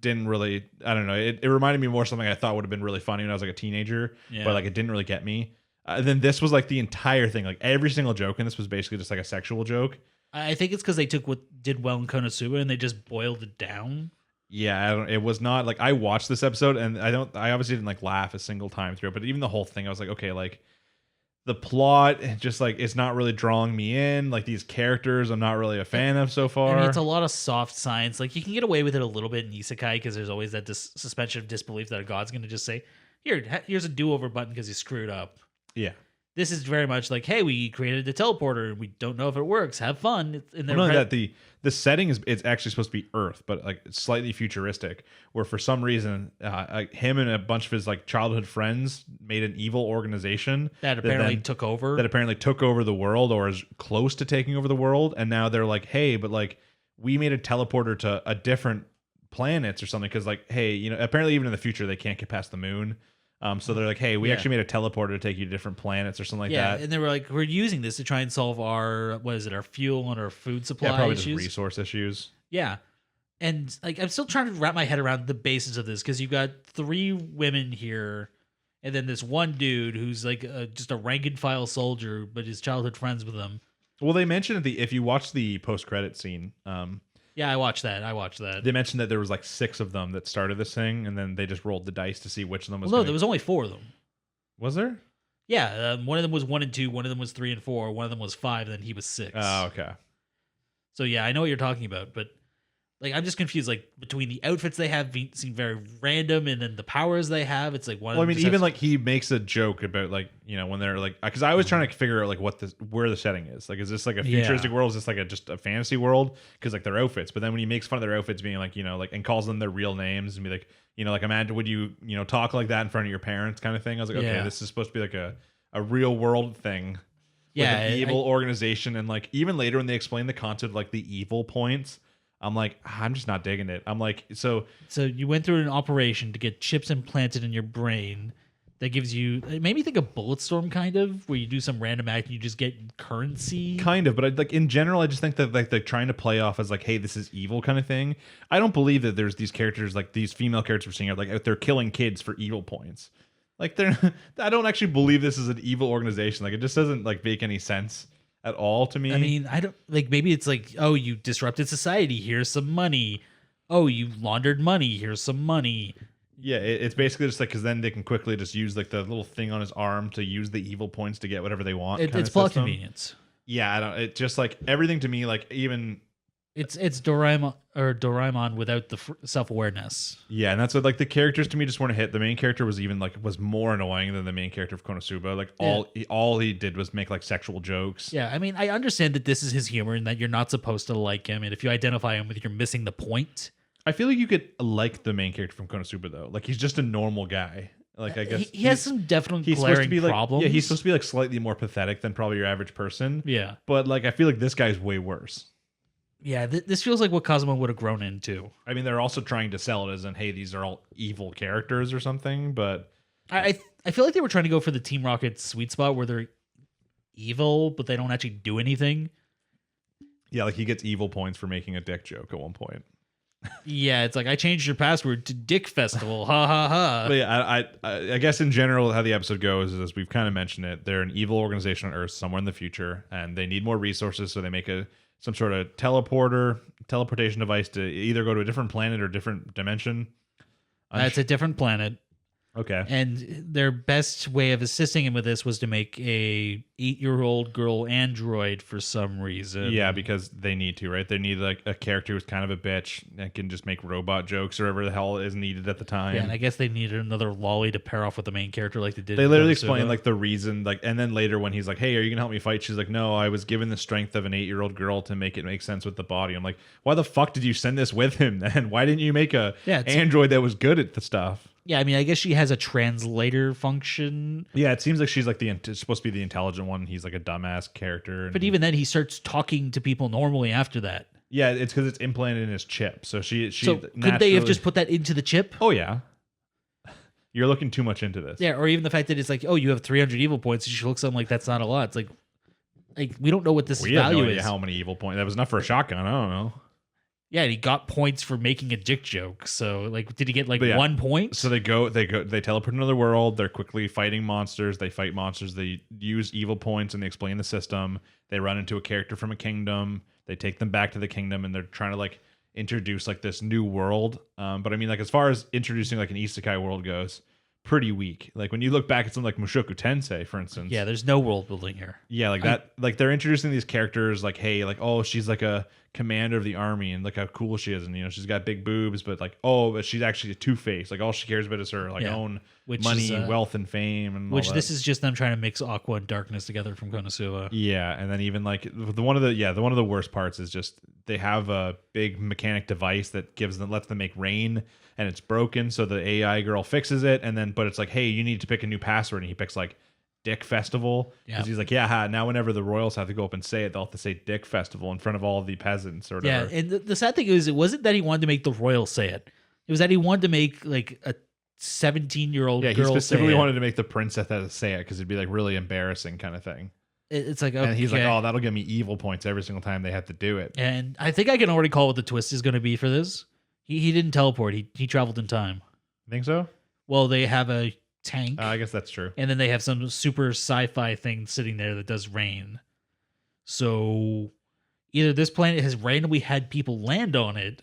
didn't really, I don't know. It reminded me more of something I thought would have been really funny when I was a teenager, but it didn't really get me. Then this was the entire thing. Every single joke in this was basically just a sexual joke. I think it's because they took what did well in Konosuba and they just boiled it down. Yeah, it was not like I watched this episode and I obviously didn't like laugh a single time through it, but even the whole thing I was like, okay, like the plot just like it's not really drawing me in. Like these characters I'm not really a fan of so far. I mean, it's a lot of soft science. Like you can get away with it a little bit in isekai because there's always that suspension of disbelief that a god's going to just say, here's a do-over button because you screwed up. Yeah. This is very much like, hey, we created a teleporter and we don't know if it works. Have fun. Not only that, the setting it's actually supposed to be Earth, but like it's slightly futuristic. Where for some reason, him and a bunch of his like childhood friends made an evil organization that apparently took over. That apparently took over the world, or is close to taking over the world. And now they're like, hey, but like we made a teleporter to a different planets or something because like, hey, you know, apparently even in the future they can't get past the moon. So they're like, hey, we actually made a teleporter to take you to different planets or something like that. Yeah, and they were like, we're using this to try and solve our fuel and our food supply probably issues. Just resource issues. Yeah. And like I'm still trying to wrap my head around the basis of this because you've got 3 women here and then this one dude who's like just a rank and file soldier, but his childhood friends with him. Well, they mentioned if you watch the post-credit scene, yeah, I watched that. They mentioned that there was like 6 of them that started this thing, and then they just rolled the dice to see which of them was. Well, no, there was only 4 of them. Was there? Yeah, one of them was 1 and 2, one of them was 3 and 4, one of them was 5, and then he was 6. Oh, okay. So yeah, I know what you're talking about, but like I'm just confused. Like between the outfits they have seem very random, and then the powers they have, it's like one. Well, I mean, even like he makes a joke about like when they're like because I was trying to figure out like where the setting is. Like, is this like a futuristic world? Is this like just a fantasy world? Because like their outfits, but then when he makes fun of their outfits being like like and calls them their real names and be like like imagine would you talk like that in front of your parents kind of thing. I was like, okay, this is supposed to be like a real world thing. Yeah, with an evil organization, and like even later when they explain the concept of like the evil points. I'm like, I'm just not digging it. I'm like, so you went through an operation to get chips implanted in your brain that gives you, it made me think of Bulletstorm kind of, where you do some random act and you just get currency. Kind of, but like in general, I just think that like they're trying to play off as like, hey, this is evil kind of thing. I don't believe that there's these characters, like these female characters we're seeing are like they're killing kids for evil points. Like I don't actually believe this is an evil organization. Like it just doesn't like make any sense at all to me. I mean, I don't like maybe it's like, oh, you disrupted society, here's some money. Oh, you laundered money, here's some money. Yeah, it's basically just like because then they can quickly just use like the little thing on his arm to use the evil points to get whatever they want. It's plot convenience. Yeah, I don't. It just like everything to me, like even it's Doraemon without the self-awareness. Yeah, and that's what like the characters to me just weren't a hit. The main character was more annoying than the main character of Konosuba. Like all he did was make like sexual jokes. Yeah, I mean, I understand that this is his humor and that you're not supposed to like him, and if you identify him with, you're missing the point. I feel like you could like the main character from Konosuba though. Like he's just a normal guy. Like I guess he has some definitely glaring problems. Yeah, he's supposed to be like slightly more pathetic than probably your average person. Yeah, but like I feel like this guy's way worse. Yeah, this feels like what Kazuma would have grown into. I mean, they're also trying to sell it as in, hey, these are all evil characters or something, but I feel like they were trying to go for the Team Rocket sweet spot where they're evil, but they don't actually do anything. Yeah, like he gets evil points for making a dick joke at one point. Yeah, it's like, I changed your password to Dick Festival. Ha ha ha. But yeah, I guess in general, how the episode goes is, as we've kind of mentioned it, they're an evil organization on Earth somewhere in the future, and they need more resources, so they make some sort of teleportation device to either go to a different planet or different dimension. It's a different planet. Okay. And their best way of assisting him with this was to make a 8-year-old girl android for some reason. Yeah, because they need to, right? They need like a character who's kind of a bitch and can just make robot jokes or whatever the hell is needed at the time. Yeah, and I guess they needed another lolly to pair off with the main character like they did. They literally explain like the reason, like, and then later when he's like, hey, are you gonna help me fight? She's like, no, I was given the strength of an 8-year-old girl to make it make sense with the body. I'm like, why the fuck did you send this with him then? Why didn't you make a android that was good at the stuff? Yeah, I mean, I guess she has a translator function. Yeah, it seems like she's like supposed to be the intelligent one. He's like a dumbass character. But even then, he starts talking to people normally after that. Yeah, it's because it's implanted in his chip. So So could they have just put that into the chip? Oh, yeah. You're looking too much into this. Yeah, or even the fact that it's like, oh, you have 300 evil points. She looks something like that's not a lot. It's like we don't know what this value is. How many evil points? That was enough for a shotgun. I don't know. Yeah, and he got points for making a dick joke. So, like, did he get like But yeah, 1 point? So they teleport to another world. They're quickly fighting monsters. They fight monsters. They use evil points and they explain the system. They run into a character from a kingdom. They take them back to the kingdom and they're trying to like introduce like this new world. But I mean, like as far as introducing like an isekai world goes, pretty weak. Like when you look back at something like Mushoku Tensei, for instance. Yeah, there's no world building here. Yeah, like that. Like they're introducing these characters. Like, hey, like oh, she's like a commander of the army, and look how cool she is, and you know she's got big boobs, but like oh, but she's actually a two-faced. Like all she cares about is her like own money, wealth, and fame, and which all this is just them trying to mix Aqua and Darkness together from Konosuba. Yeah, and then even like one of the worst parts is just they have a big mechanic device that lets them make rain, and it's broken, so the AI girl fixes it, and then but it's like hey, you need to pick a new password, and he picks like Dick Festival because he's like now whenever the royals have to go up and say it, they'll have to say Dick Festival in front of all the peasants or whatever. Yeah, and the sad thing is it wasn't that he wanted to make the royals say it was that he wanted to make like a 17-year-old girl he specifically say wanted to make the princess have to say it because it'd be like really embarrassing kind of thing. It's like okay. And he's like oh that'll give me evil points every single time they have to do it. And I think I can already call what the twist is going to be for this. He didn't teleport, he traveled in time. Think so? Well, they have a tank. I guess that's true. And then they have some super sci-fi thing sitting there that does rain. So either this planet has randomly had people land on it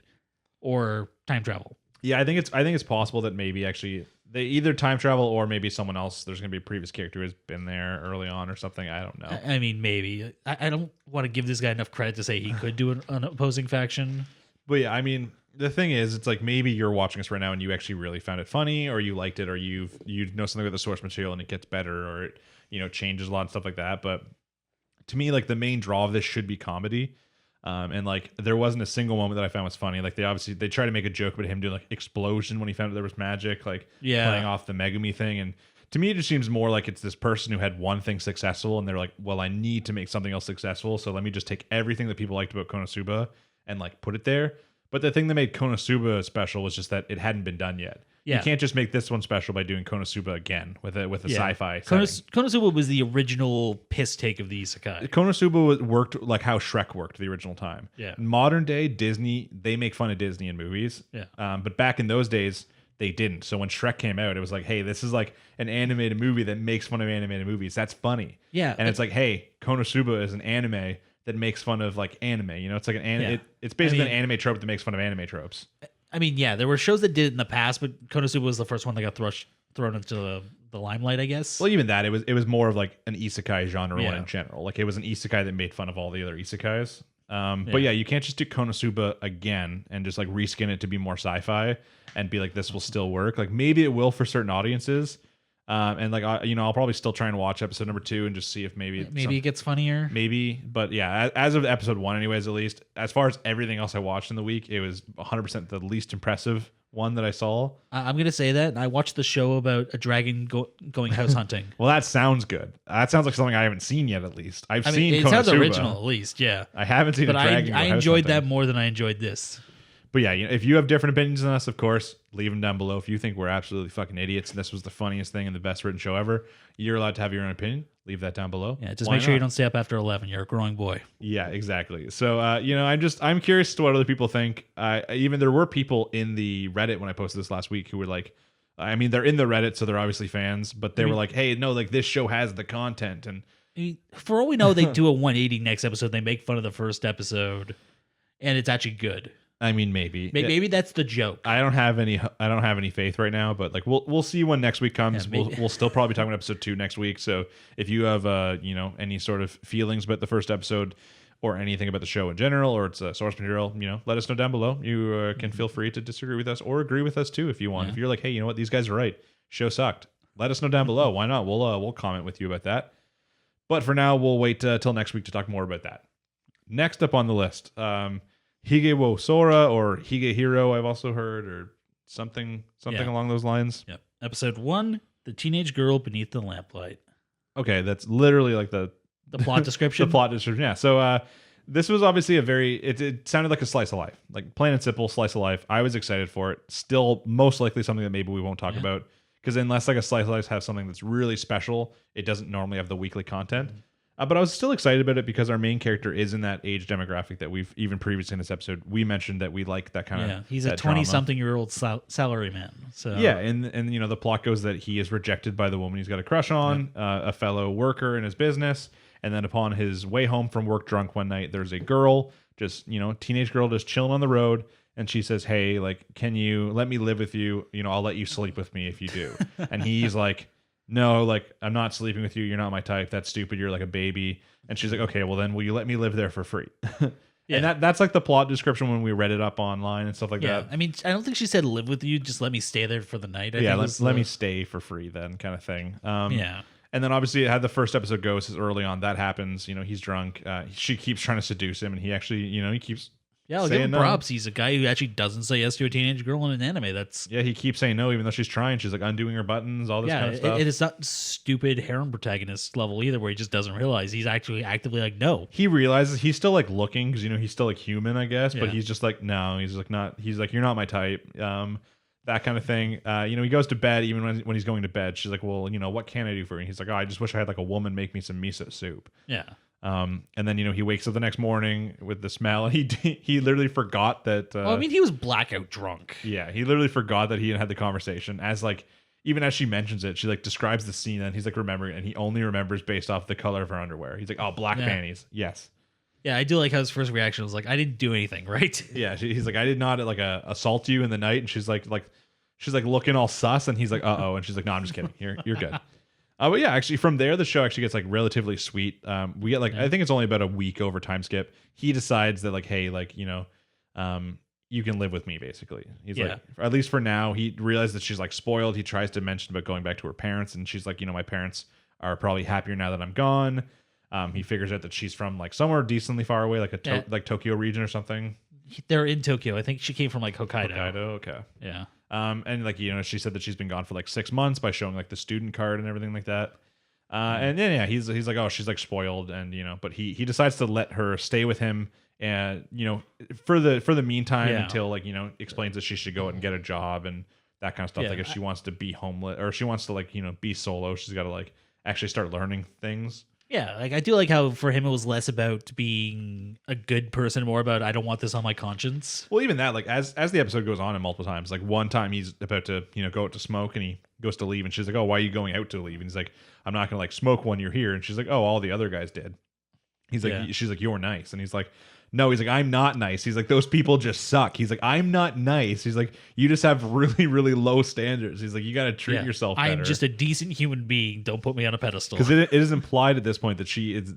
or time travel. Yeah, I think it's possible that maybe actually they either time travel or maybe someone else. There's going to be a previous character who has been there early on or something. I don't know. I mean, maybe. I don't want to give this guy enough credit to say he could do an opposing faction. But yeah, I mean, the thing is, it's like maybe you're watching us right now and you actually really found it funny, or you liked it, or you know something about the source material and it gets better, or it changes a lot and stuff like that. But to me, like the main draw of this should be comedy. And like there wasn't a single moment that I found was funny. Like they try to make a joke about him doing like explosion when he found out there was magic, like playing off the Megumi thing. And to me, it just seems more like it's this person who had one thing successful and they're like, well, I need to make something else successful, so let me just take everything that people liked about Konosuba and like put it there. But the thing that made Konosuba special was just that it hadn't been done yet. Yeah. You can't just make this one special by doing Konosuba again with a sci-fi setting. Konosuba was the original piss take of the isekai. Konosuba worked like how Shrek worked the original time. Yeah. Modern day Disney, they make fun of Disney in movies. Yeah. But back in those days, they didn't. So when Shrek came out, it was like, hey, this is like an animated movie that makes fun of animated movies. That's funny. Yeah. And it's like, hey, Konosuba is an anime that makes fun of like anime. It's like it's basically an anime trope that makes fun of anime tropes. I mean, yeah, there were shows that did it in the past, but Konosuba was the first one that got thrown into the limelight, I guess. Well, even that, it was more of like an isekai genre one in general. Like it was an isekai that made fun of all the other isekais. But yeah, you can't just do Konosuba again and just like reskin it to be more sci-fi and be like, this will still work. Like maybe it will for certain audiences. And like I'll probably still try and watch episode number 2 and just see if maybe it gets funnier. Maybe, but yeah, as of episode 1, anyways, at least as far as everything else I watched in the week, it was 100% the least impressive one that I saw. I'm gonna say that I watched the show about a dragon going house hunting. Well, that sounds good. That sounds like something I haven't seen yet. At least I've seen. It sounds original, at least. Yeah, I haven't seen. But a dragon I enjoyed that more than I enjoyed this. But yeah, if you have different opinions than us, of course, leave them down below. If you think we're absolutely fucking idiots and this was the funniest thing and the best written show ever, you're allowed to have your own opinion. Leave that down below. Yeah, just make sure you don't stay up after 11. You're a growing boy. Yeah, exactly. So, I'm curious as to what other people think. Even there were people in the Reddit when I posted this last week who were like, I mean, they're in the Reddit, so they're obviously fans, but they were like, hey, no, like this show has the content. And for all we know, they do a 180 next episode. They make fun of the first episode, and it's actually good. I mean, maybe that's the joke. I don't have any faith right now, but like we'll see when next week comes. Yeah, we'll still probably be talking about episode 2 next week. So if you have any sort of feelings about the first episode or anything about the show in general, or it's source material, let us know down below. You can feel free to disagree with us or agree with us too if you want. Yeah. If you're like, hey, you know what, these guys are right, show sucked, let us know down below. Why not? We'll comment with you about that. But for now, we'll wait till next week to talk more about that. Next up on the list. Hige wo Sora or Higehiro, I've also heard, or something along those lines. Yep. Episode 1, The Teenage Girl Beneath the Lamplight. Okay, that's literally like the plot description. The plot description, yeah. So this was obviously it sounded like a slice of life, like plain and simple slice of life. I was excited for it. Still, most likely something that maybe we won't talk about, because unless like a slice of life has something that's really special, it doesn't normally have the weekly content. But I was still excited about it because our main character is in that age demographic that we've even previously in this episode we mentioned that we like that kind of he's a 20-something-year-old salaryman. So yeah, and you know the plot goes that he is rejected by the woman he's got a crush on, a fellow worker in his business, and then upon his way home from work drunk one night, there's a girl, just teenage girl, just chilling on the road, and she says, "Hey, like, can you let me live with you? I'll let you sleep with me if you do." And he's like, "No, like, I'm not sleeping with you. You're not my type. That's stupid. You're like a baby." And she's like, "Okay, well then, will you let me live there for free?" Yeah. And that's like the plot description when we read it up online and stuff like that. I mean, I don't think she said live with you. Just let me stay there for the night. Let me stay for free then, kind of thing. And then obviously how the first episode goes is early on. That happens. He's drunk. She keeps trying to seduce him, and he actually, he keeps. Yeah, I'll give him props. He's a guy who actually doesn't say yes to a teenage girl in an anime. He keeps saying no, even though she's trying. She's like undoing her buttons, all this kind of stuff. And it's not stupid harem protagonist level either, where he just doesn't realize he's actually actively like no. He realizes he's still like looking because he's still like human, I guess. But he's just like no. He's like not. He's like you're not my type. That kind of thing. He goes to bed. Even when he's going to bed, she's like, well, what can I do for you? And he's like, oh, I just wish I had like a woman make me some miso soup. Yeah. And then he wakes up the next morning with the smell, and he literally forgot that. He was blackout drunk. Yeah, he literally forgot that he had the conversation. Even as she mentions it, she like describes the scene, and he's like remembering, and he only remembers based off the color of her underwear. He's like, oh, black panties. Yes. Yeah, I do like how his first reaction was like, I didn't do anything, right? Yeah, he's like, I did not like assault you in the night, and she's like looking all sus, and he's like, uh-oh, and she's like, no, I'm just kidding. You're good. But yeah, actually, from there, the show actually gets like relatively sweet. We get I think it's only about a week over time skip. He decides that like, hey, like you can live with me. Basically, he's like, at least for now, he realizes that she's like spoiled. He tries to mention about going back to her parents, and she's like, my parents are probably happier now that I'm gone. He figures out that she's from like somewhere decently far away, like like Tokyo region or something. They're in Tokyo. I think she came from like Hokkaido. Okay. Yeah. And like she said that she's been gone for like 6 months by showing like the student card and everything like that. And then he's like, oh, she's like spoiled, and but he decides to let her stay with him, and for the meantime until like explains that she should go out and get a job and that kind of stuff. Like if she wants to be homeless or she wants to like be solo, she's got to like actually start learning things. Yeah, like I do like how for him it was less about being a good person, more about I don't want this on my conscience. Well, even that, like as the episode goes on and multiple times, like one time he's about to go out to smoke and he goes to leave, and she's like, "Oh, why are you going out to leave?" And he's like, "I'm not gonna like smoke when you're here." And she's like, "Oh, all the other guys did." He's like, she's like, "You're nice," and he's like, "No," he's like, "I'm not nice." He's like, "Those people just suck." He's like, "I'm not nice." He's like, "You just have really, really low standards." He's like, "You got to treat yourself better." I'm just a decent human being. Don't put me on a pedestal. Because it is implied at this point that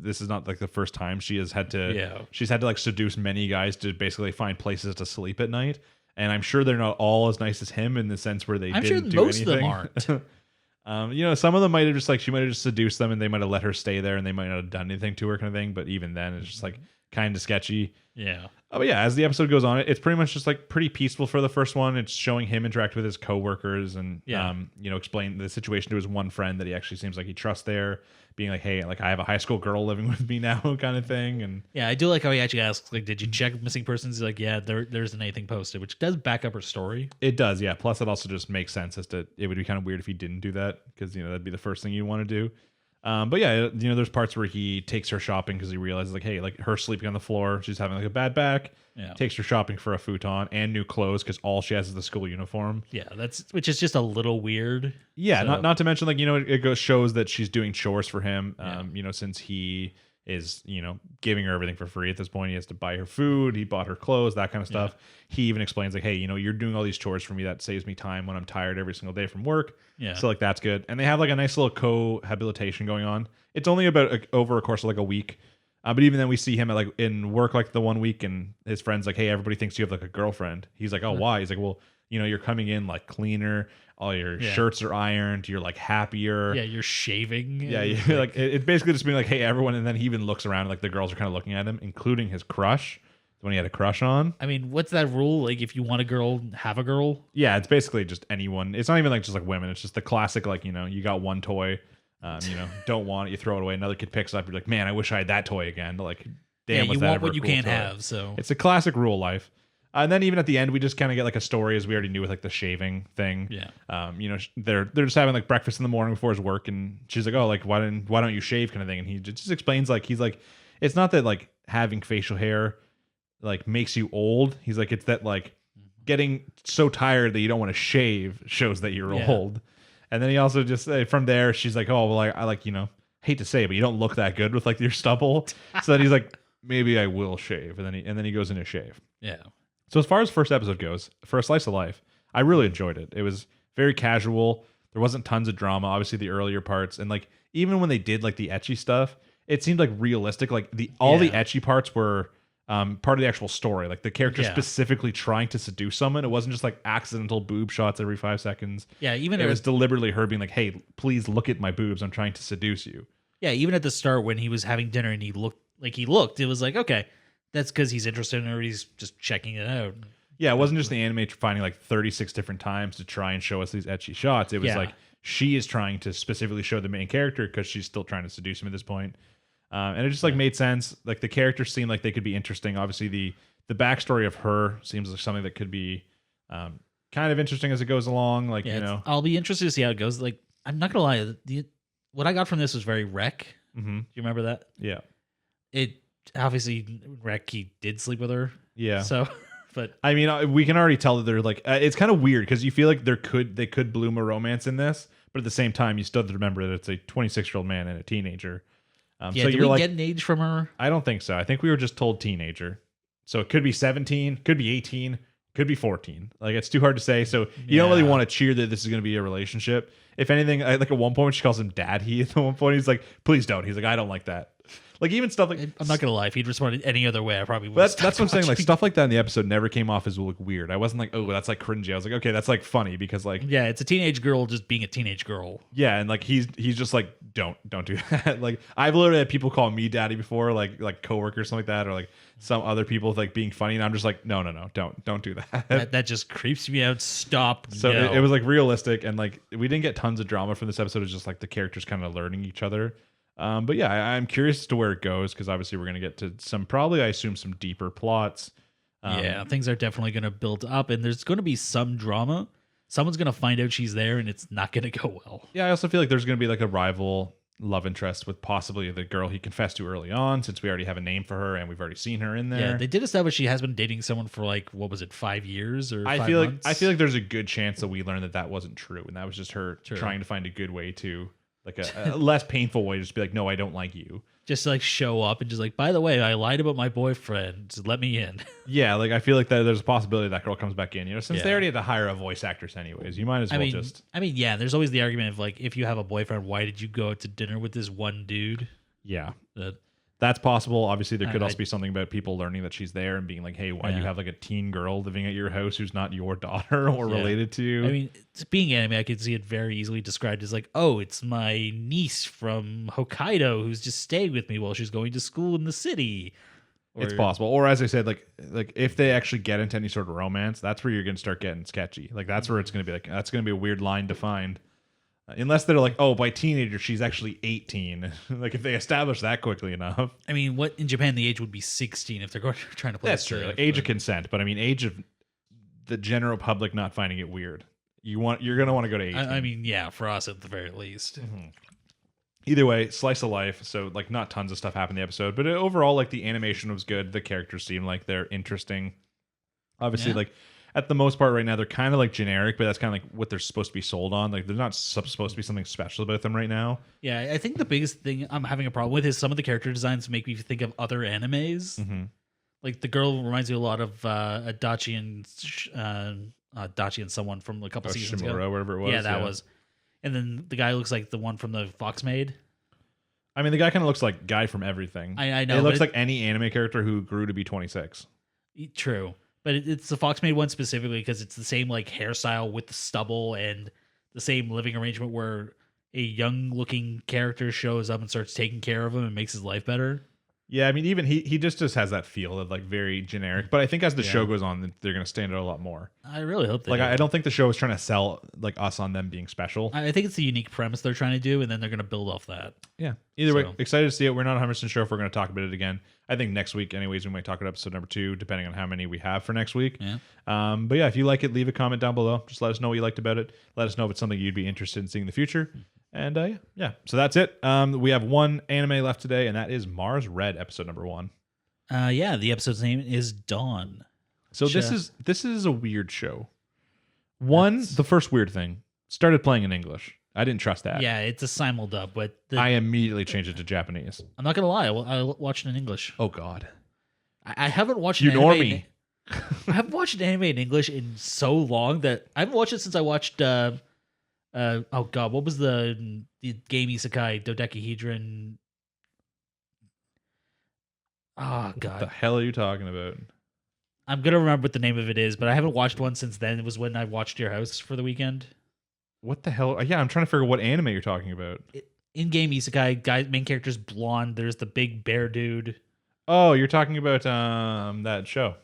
this is not like the first time she has had to. She's had to like seduce many guys to basically find places to sleep at night, and I'm sure they're not all as nice as him in the sense where they didn't do most anything. Of them aren't. Some of them might have just like she might have just seduced them, and they might have let her stay there, and they might not have done anything to her, kind of thing. But even then, it's just like kind of sketchy. Yeah. Oh, but yeah, as the episode goes on, it's pretty much just like pretty peaceful for the first one. It's showing him interact with his coworkers and explain the situation to his one friend that he actually seems like he trusts there, being like, "Hey, like I have a high school girl living with me now," kind of thing. And yeah, I do like how he actually asks, like, "Did you check missing persons?" He's like, "Yeah, there isn't anything posted," which does back up her story. It does, yeah. Plus, it also just makes sense as to it would be kind of weird if he didn't do that because that'd be the first thing you want to do. But yeah, there's parts where he takes her shopping because he realizes like, hey, like her sleeping on the floor, she's having like a bad back. Yeah. Takes her shopping for a futon and new clothes because all she has is the school uniform. Yeah, which is just a little weird. Yeah, so. not to mention like it shows that she's doing chores for him. Since he is giving her everything for free at this point, he has to buy her food. He bought her clothes, that kind of stuff. He even explains like, hey, you're doing all these chores for me. That saves me time when I'm tired every single day from work. Yeah. So like that's good. And they have like a nice little cohabitation going on. It's only about over a course of like a week. But even then we see him at like in work like the 1 week, and his friend's like, hey, everybody thinks you have like a girlfriend. He's like, oh, why? He's like, well, you're coming in like cleaner. All your shirts are ironed. You're like happier. Yeah, you're shaving. Yeah, you're like it's basically just being like, hey, everyone. And then he even looks around, like the girls are kind of looking at him, including his crush, the one he had a crush on. I mean, what's that rule? Like, if you want a girl, have a girl. Yeah, it's basically just anyone. It's not even like just like women. It's just the classic, like you got one toy, don't want it, you throw it away. Another kid picks it up. You're like, man, I wish I had that toy again. Like, damn, you want what you cool can't toy. have. So it's a classic rule of life. And then even at the end, we just kind of get like a story, as we already knew, with like the shaving thing. Yeah. They're just having like breakfast in the morning before his work, and she's like, "Oh, like why don't you shave?" kind of thing. And he just explains like he's like, it's not that like having facial hair like makes you old. He's like, it's that like getting so tired that you don't want to shave shows that you're old. And then he also just from there, she's like, "Oh, well, I like hate to say it, but you don't look that good with like your stubble." So then he's like, "Maybe I will shave," and then he goes in to shave. Yeah. So as far as first episode goes, for a slice of life, I really enjoyed it. It was very casual. There wasn't tons of drama. Obviously, the earlier parts, and like even when they did like the ecchi stuff, it seemed like realistic. Like all the ecchi parts were part of the actual story. Like the character specifically trying to seduce someone. It wasn't just like accidental boob shots every 5 seconds. Yeah, even it was deliberately her being like, "Hey, please look at my boobs. I'm trying to seduce you." Yeah, even at the start when he was having dinner and he looked, it was like, okay, that's because he's interested in her. He's just checking it out. Yeah, it wasn't just the anime finding like 36 different times to try and show us these ecchi shots. It was like she is trying to specifically show the main character because she's still trying to seduce him at this point. And it just like made sense. Like the characters seemed like they could be interesting. Obviously, the backstory of her seems like something that could be kind of interesting as it goes along. Like I'll be interested to see how it goes. Like I'm not gonna lie, what I got from this was very Rec. Mm-hmm. Do you remember that? Yeah. It obviously Rec, he did sleep with her. Yeah. So, but I mean, we can already tell that they're like it's kind of weird because you feel like they could bloom a romance in this, but at the same time, you still have to remember that it's a 26-year-old man and a teenager. So did we get an age from her? I don't think so. I think we were just told teenager. So it could be 17, could be 18, could be 14. Like it's too hard to say. So you don't really want to cheer that this is going to be a relationship. If anything, like at one point she calls him daddy. At one point he's like, "Please don't." He's like, "I don't like that." Like even stuff like I'm not gonna lie, if he'd responded any other way, I probably would. That's what I'm saying. Like stuff like that in the episode never came off as like weird. I wasn't like, "Oh, that's like cringy." I was like, "Okay, that's like funny," because like it's a teenage girl just being a teenage girl. Yeah, and like he's just like, don't do that. Like I've literally had people call me daddy before, like coworkers, something like that, or like some other people like being funny, and I'm just like, no, don't do that. That just creeps me out. Stop. So it was like realistic, and like we didn't get tons of drama from this episode. It's just like the characters kind of learning each other. But yeah, I'm curious as to where it goes because obviously we're gonna get to some probably I assume some deeper plots. Things are definitely gonna build up, and there's gonna be some drama. Someone's gonna find out she's there, and it's not gonna go well. Yeah, I also feel like there's gonna be like a rival love interest with possibly the girl he confessed to early on, since we already have a name for her and we've already seen her in there. Yeah, they did establish she has been dating someone for like, what was it, 5 years or 5 months? I feel like there's a good chance that we learn that wasn't true, and that was just her trying to find a good way to like a less painful way to just be like, no, I don't like you. Just to like show up and just like, by the way, I lied about my boyfriend. Just let me in. Yeah, like I feel like that there's a possibility that girl comes back in. You know, since they already had to hire a voice actress anyways, you might as well just. I mean, yeah. There's always the argument of like, if you have a boyfriend, why did you go out to dinner with this one dude? Yeah, that's possible. Obviously, there could also be something about people learning that she's there and being like, "Hey, why do you have like a teen girl living at your house who's not your daughter or related to?" I mean, being anime, I could see it very easily described as like, "Oh, it's my niece from Hokkaido who's just staying with me while she's going to school in the city." It's possible, or as I said, like if they actually get into any sort of romance, that's where you're going to start getting sketchy. Like that's where it's going to be like that's going to be a weird line to find. Unless they're like, oh, by teenager, she's actually 18. Like, if they establish that quickly enough. I mean, what in Japan, the age would be 16 if they're trying to play That's true. Like, age of consent. But I mean, age of the general public not finding it weird. You're going to want to go to 18. I mean, yeah, for us at the very least. Mm-hmm. Either way, slice of life. So, like, not tons of stuff happened in the episode. But overall, like, the animation was good. The characters seem like they're interesting. Obviously, like, at the most part right now, they're kind of like generic, but that's kind of like what they're supposed to be sold on. Like they're not supposed to be something special about them right now. Yeah, I think the biggest thing I'm having a problem with is some of the character designs make me think of other animes. Mm-hmm. Like the girl reminds me a lot of Adachi and someone from a couple seasons Shimura, ago. Whatever it was. Yeah, that was. And then the guy looks like the one from the Fox Maid. I mean, the guy kind of looks like Guy from Everything. I know. It looks like any anime character who grew to be 26. True. But it's the Fox Maid one specifically because it's the same like hairstyle with the stubble and the same living arrangement where a young looking character shows up and starts taking care of him and makes his life better. Yeah, I mean, even he just has that feel of like very generic. But I think as the Yeah. show goes on, they're going to stand out a lot more. I really hope they Like, do. I don't think the show is trying to sell like us on them being special. I think it's the unique premise they're trying to do, and then they're going to build off that. Yeah. Either way, So- excited to see it. We're not 100% sure if we're going to talk about it again. I think next week, anyways, we might talk about episode number 2, depending on how many we have for next week. Yeah. But yeah, if you like it, leave a comment down below. Just let us know what you liked about it. Let us know if it's something you'd be interested in seeing in the future. And yeah. So that's it. We have one anime left today, and that is Mars Red, episode number 1. Yeah, the episode's name is Dawn. So this is a weird show. The first weird thing, started playing in English. I didn't trust that. Yeah, it's a simul dub, but I immediately changed it to Japanese. I'm not gonna lie, I watched it in English. Oh God. I haven't watched You an anime normie. I haven't watched an anime in English in so long that I haven't watched it since I watched oh God, what was the game isekai dodecahedron? Oh What the God, hell are you talking about? I'm gonna remember what the name of it is, but I haven't watched one since then. It was when I watched Your House for the weekend. What the hell? Yeah, I'm trying to figure out what anime you're talking about. In-game isekai, guy main character's blonde. There's the big bear dude. Oh, you're talking about that show,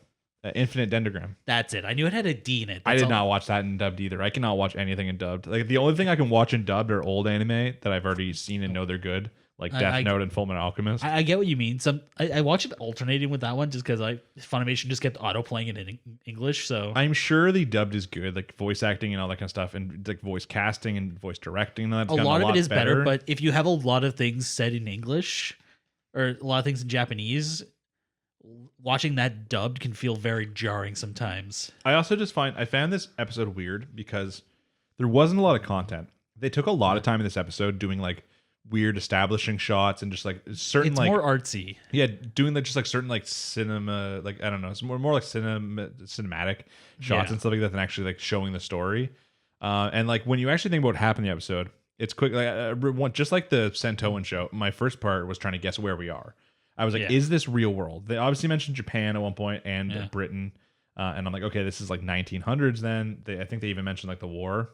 Infinite Dendrogram. That's it. I knew it had a D in it. I That's did all- not watch that in dubbed either. I cannot watch anything in dubbed. Like the only thing I can watch in dubbed are old anime that I've already seen and know they're good, like Death Note and Fullmetal Alchemist. I get what you mean. I watched it alternating with that one just because Funimation just kept auto playing it in English. So I'm sure the dubbed is good, like voice acting and all that kind of stuff, and like voice casting and voice directing. And that's a gotten lot of it is better. better. But if you have a lot of things said in English or a lot of things in Japanese, watching that dubbed can feel very jarring sometimes. I also just I found this episode weird because there wasn't a lot of content. They took a lot of time in this episode doing like weird establishing shots and just like certain It's like more artsy. yeah, doing just like certain like cinema, like I don't know, it's more like cinematic shots Yeah. and stuff like that than actually like showing the story. And like when you actually think about what happened in the episode, it's quick. Like just like the Sentouin show, my first part was trying to guess where we are. I was like, Yeah. is this real world? They obviously mentioned Japan at one point and Yeah. Britain, and I'm like, okay, this is like 1900s. Then I think they even mentioned like the war.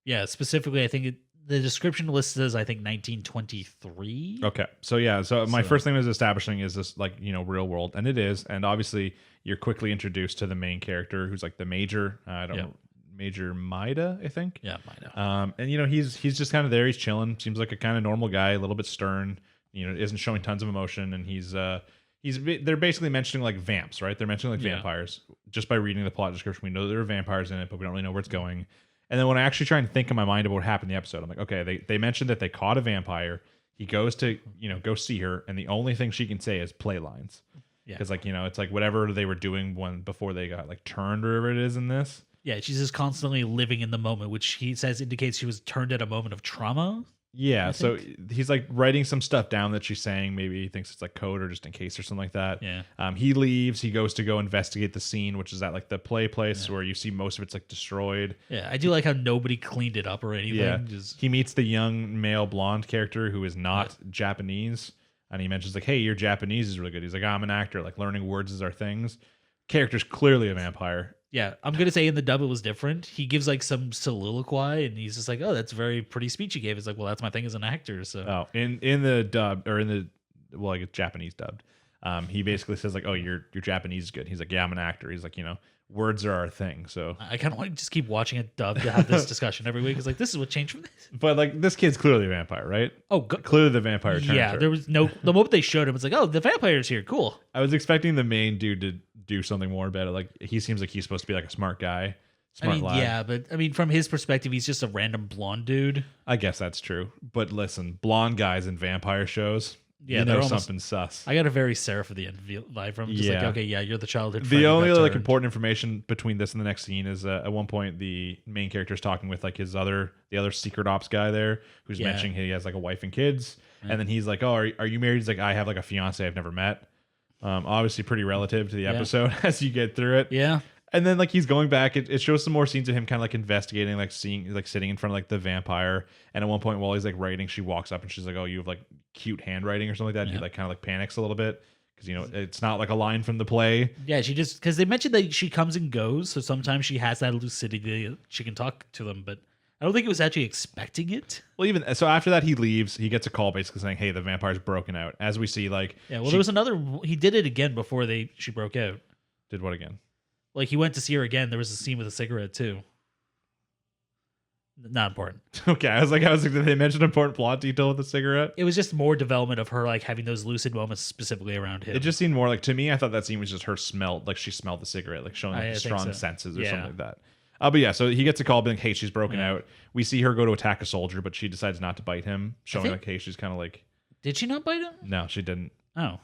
Yeah, specifically, I think the description list says I think 1923. Okay. So yeah, so my So- first thing was establishing is this like, real world, and it is, and obviously you're quickly introduced to the main character who's like the major, I don't Yeah. know, Major Maida, I think. Yeah, I know. And he's just kind of there, he's chilling, seems like a kind of normal guy, a little bit stern, isn't showing tons of emotion, and they're basically mentioning like vamps, right? They're mentioning like Yeah. vampires. Just by reading the plot description, we know there are vampires in it, but we don't really know where it's going. And then when I actually try and think in my mind about what happened in the episode, I'm like, okay, they mentioned that they caught a vampire. He goes to, go see her, and the only thing she can say is play lines. Yeah. Because it's like whatever they were doing before they got like turned or whatever it is in this. Yeah, she's just constantly living in the moment, which he says indicates she was turned at a moment of trauma. Yeah, I so think. he's like writing some stuff down that she's saying. Maybe he thinks it's like code or just in case or something like that. Yeah. He leaves. He goes to go investigate the scene, which is at like the play place where you see most of it's like destroyed. Yeah, I do like how nobody cleaned it up or anything. Yeah. Just He meets the young male blonde character who is not Japanese. And he mentions like, hey, your Japanese is really good. He's like, I'm an actor. Like learning words is our things. Character's clearly a vampire. yeah, I'm gonna say in the dub it was different. He gives like some soliloquy, and he's just like, "Oh, that's a very pretty speech he gave." It's like, "Well, that's my thing as an actor." So Oh, in the dub or in the I guess Japanese dubbed, he basically says like, "Oh, your Japanese is good." He's like, "Yeah, I'm an actor." He's like, words are our thing. So, I kind of want to just keep watching it dub to have this discussion every week. It's like this is what changed from this. but like this kid's clearly a vampire, right? Oh, Clearly the vampire. turned yeah. her. There was no. The moment they showed him, it's like, "Oh, the vampire's here. Cool." I was expecting the main dude to do something more about it. Like he seems like he's supposed to be like a smart guy, smart lad. Yeah, but from his perspective, he's just a random blonde dude. I guess that's true. But listen, blonde guys in vampire shows, Yeah, they're almost- something sus. I got a very Sarah for the end vibe from him. Just like, Yeah. okay, yeah, you're the childhood. friend The who only got like turned. important information between this and the next scene is at one point the main character is talking with like the other secret ops guy there who's Yeah. mentioning he has like a wife and kids, and then he's like, "Oh, are you married?" He's like, "I have like a fiance I've never met." Obviously pretty relative to the episode as you get through it. Yeah. And then like he's going back, it shows some more scenes of him kind of like investigating, like seeing, like sitting in front of like the vampire. And at one point while he's like writing, she walks up and she's like, "Oh, you have like cute handwriting or something like that." And he like kind of like panics a little bit because it's not like a line from the play. Yeah, she just because they mentioned that she comes and goes, so sometimes she has that lucidity. She can talk to them, but I don't think it was actually expecting it. Well, even so, after that he leaves. He gets a call basically saying, "Hey, the vampire's broken out." As we see, like Yeah, well, there was another. He did it again before she broke out. did what again? Like he went to see her again. There was a scene with a cigarette too. Not important. Okay, I was like, did they mention an important plot detail with the cigarette? It was just more development of her like having those lucid moments specifically around him. It just seemed more like, to me, I thought that scene was just her smelled, like she smelled the cigarette, like showing like, strong senses or something like that. But yeah, so he gets a call being, hey, she's broken out. We see her go to attack a soldier, but she decides not to bite him, showing like, hey, she's kind of like. Did she not bite him? No, she didn't. Oh.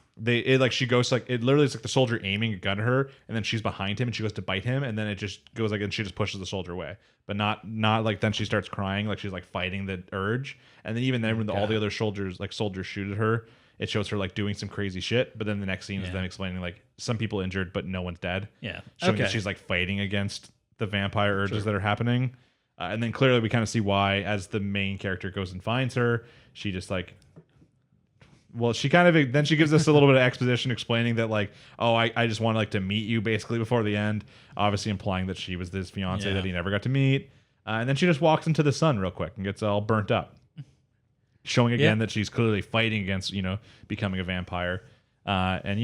She goes like, it literally is like the soldier aiming a gun at her, and then she's behind him and she goes to bite him, and then it just goes like, and she just pushes the soldier away. But not like then she starts crying, like she's like fighting the urge. And then even then when all the other soldiers shoot at her, it shows her like doing some crazy shit. But then the next scene is them explaining like some people injured, but no one's dead. Yeah. Showing that she's like fighting against the vampire urges that are happening. And then clearly we kind of see why, as the main character goes and finds her, she just like, well, she kind of, then she gives us a little bit of exposition explaining that like, oh, I just want like to meet you basically before the end, obviously implying that she was this fiance that he never got to meet. And then she just walks into the sun real quick and gets all burnt up, showing again that she's clearly fighting against, becoming a vampire. And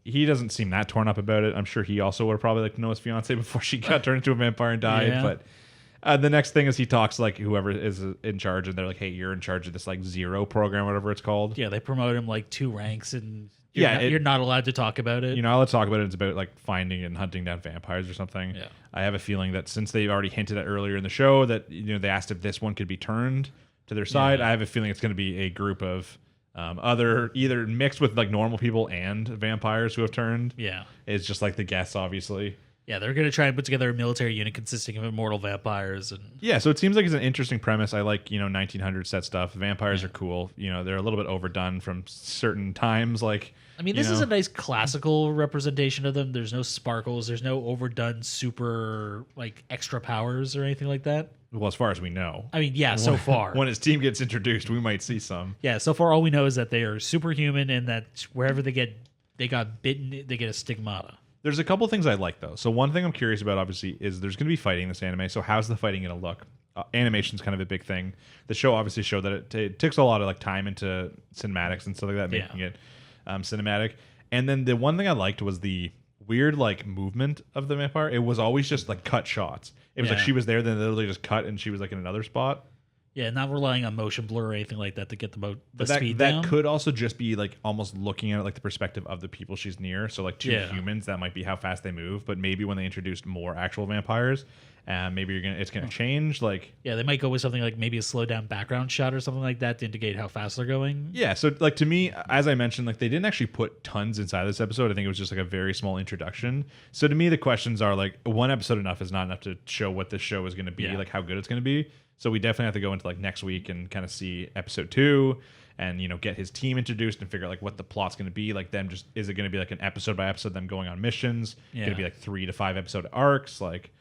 he doesn't seem that torn up about it. I'm sure he also would have probably liked to know his fiance before she got turned into a vampire and died. But the next thing is he talks to like whoever is in charge, and they're like, "Hey, you're in charge of this like Zero program, whatever it's called." Yeah, they promote him like 2 ranks, and you're not allowed to talk about it. You're not allowed to talk about it. It's about like finding and hunting down vampires or something. Yeah. I have a feeling that since they've already hinted at earlier in the show that they asked if this one could be turned to their side. I have a feeling it's going to be a group of other either mixed with like normal people and vampires who have turned. Yeah, it's just like the guests, obviously. Yeah, they're going to try and put together a military unit consisting of immortal vampires. So it seems like it's an interesting premise. I like, 1900 set stuff. Vampires are cool. They're a little bit overdone from certain times. Like, I mean, this is a nice classical representation of them. There's no sparkles. There's no overdone super, like, extra powers or anything like that. Well, as far as we know. I mean, yeah, so far. When his team gets introduced, we might see some. Yeah, so far all we know is that they are superhuman and that wherever they got bitten, they get a stigmata. There's a couple things I like, though. So one thing I'm curious about, obviously, is there's going to be fighting in this anime. So how's the fighting going to look? Animation's kind of a big thing. The show obviously showed that it takes a lot of like time into cinematics and stuff like that, making it cinematic. And then the one thing I liked was the weird like movement of the vampire. It was always just like cut shots. It was like she was there, then literally just cut, and she was like in another spot. Yeah, not relying on motion blur or anything like that to get the speed down. That could also just be like almost looking at it like the perspective of the people she's near. So like 2 humans, that might be how fast they move. But maybe when they introduced more actual vampires, maybe it's gonna change. Like they might go with something like maybe a slow down background shot or something like that to indicate how fast they're going. Yeah, so like to me, as I mentioned, like they didn't actually put tons inside this episode. I think it was just like a very small introduction. So to me, the questions are like, one episode enough is not enough to show what this show is going to be, like how good it's going to be. So we definitely have to go into like next week and kind of see episode 2 and, get his team introduced and figure out like what the plot's going to be. Like them just, is it going to be like an episode by episode, them going on missions? Going to be like 3 to 5 episode arcs? Like,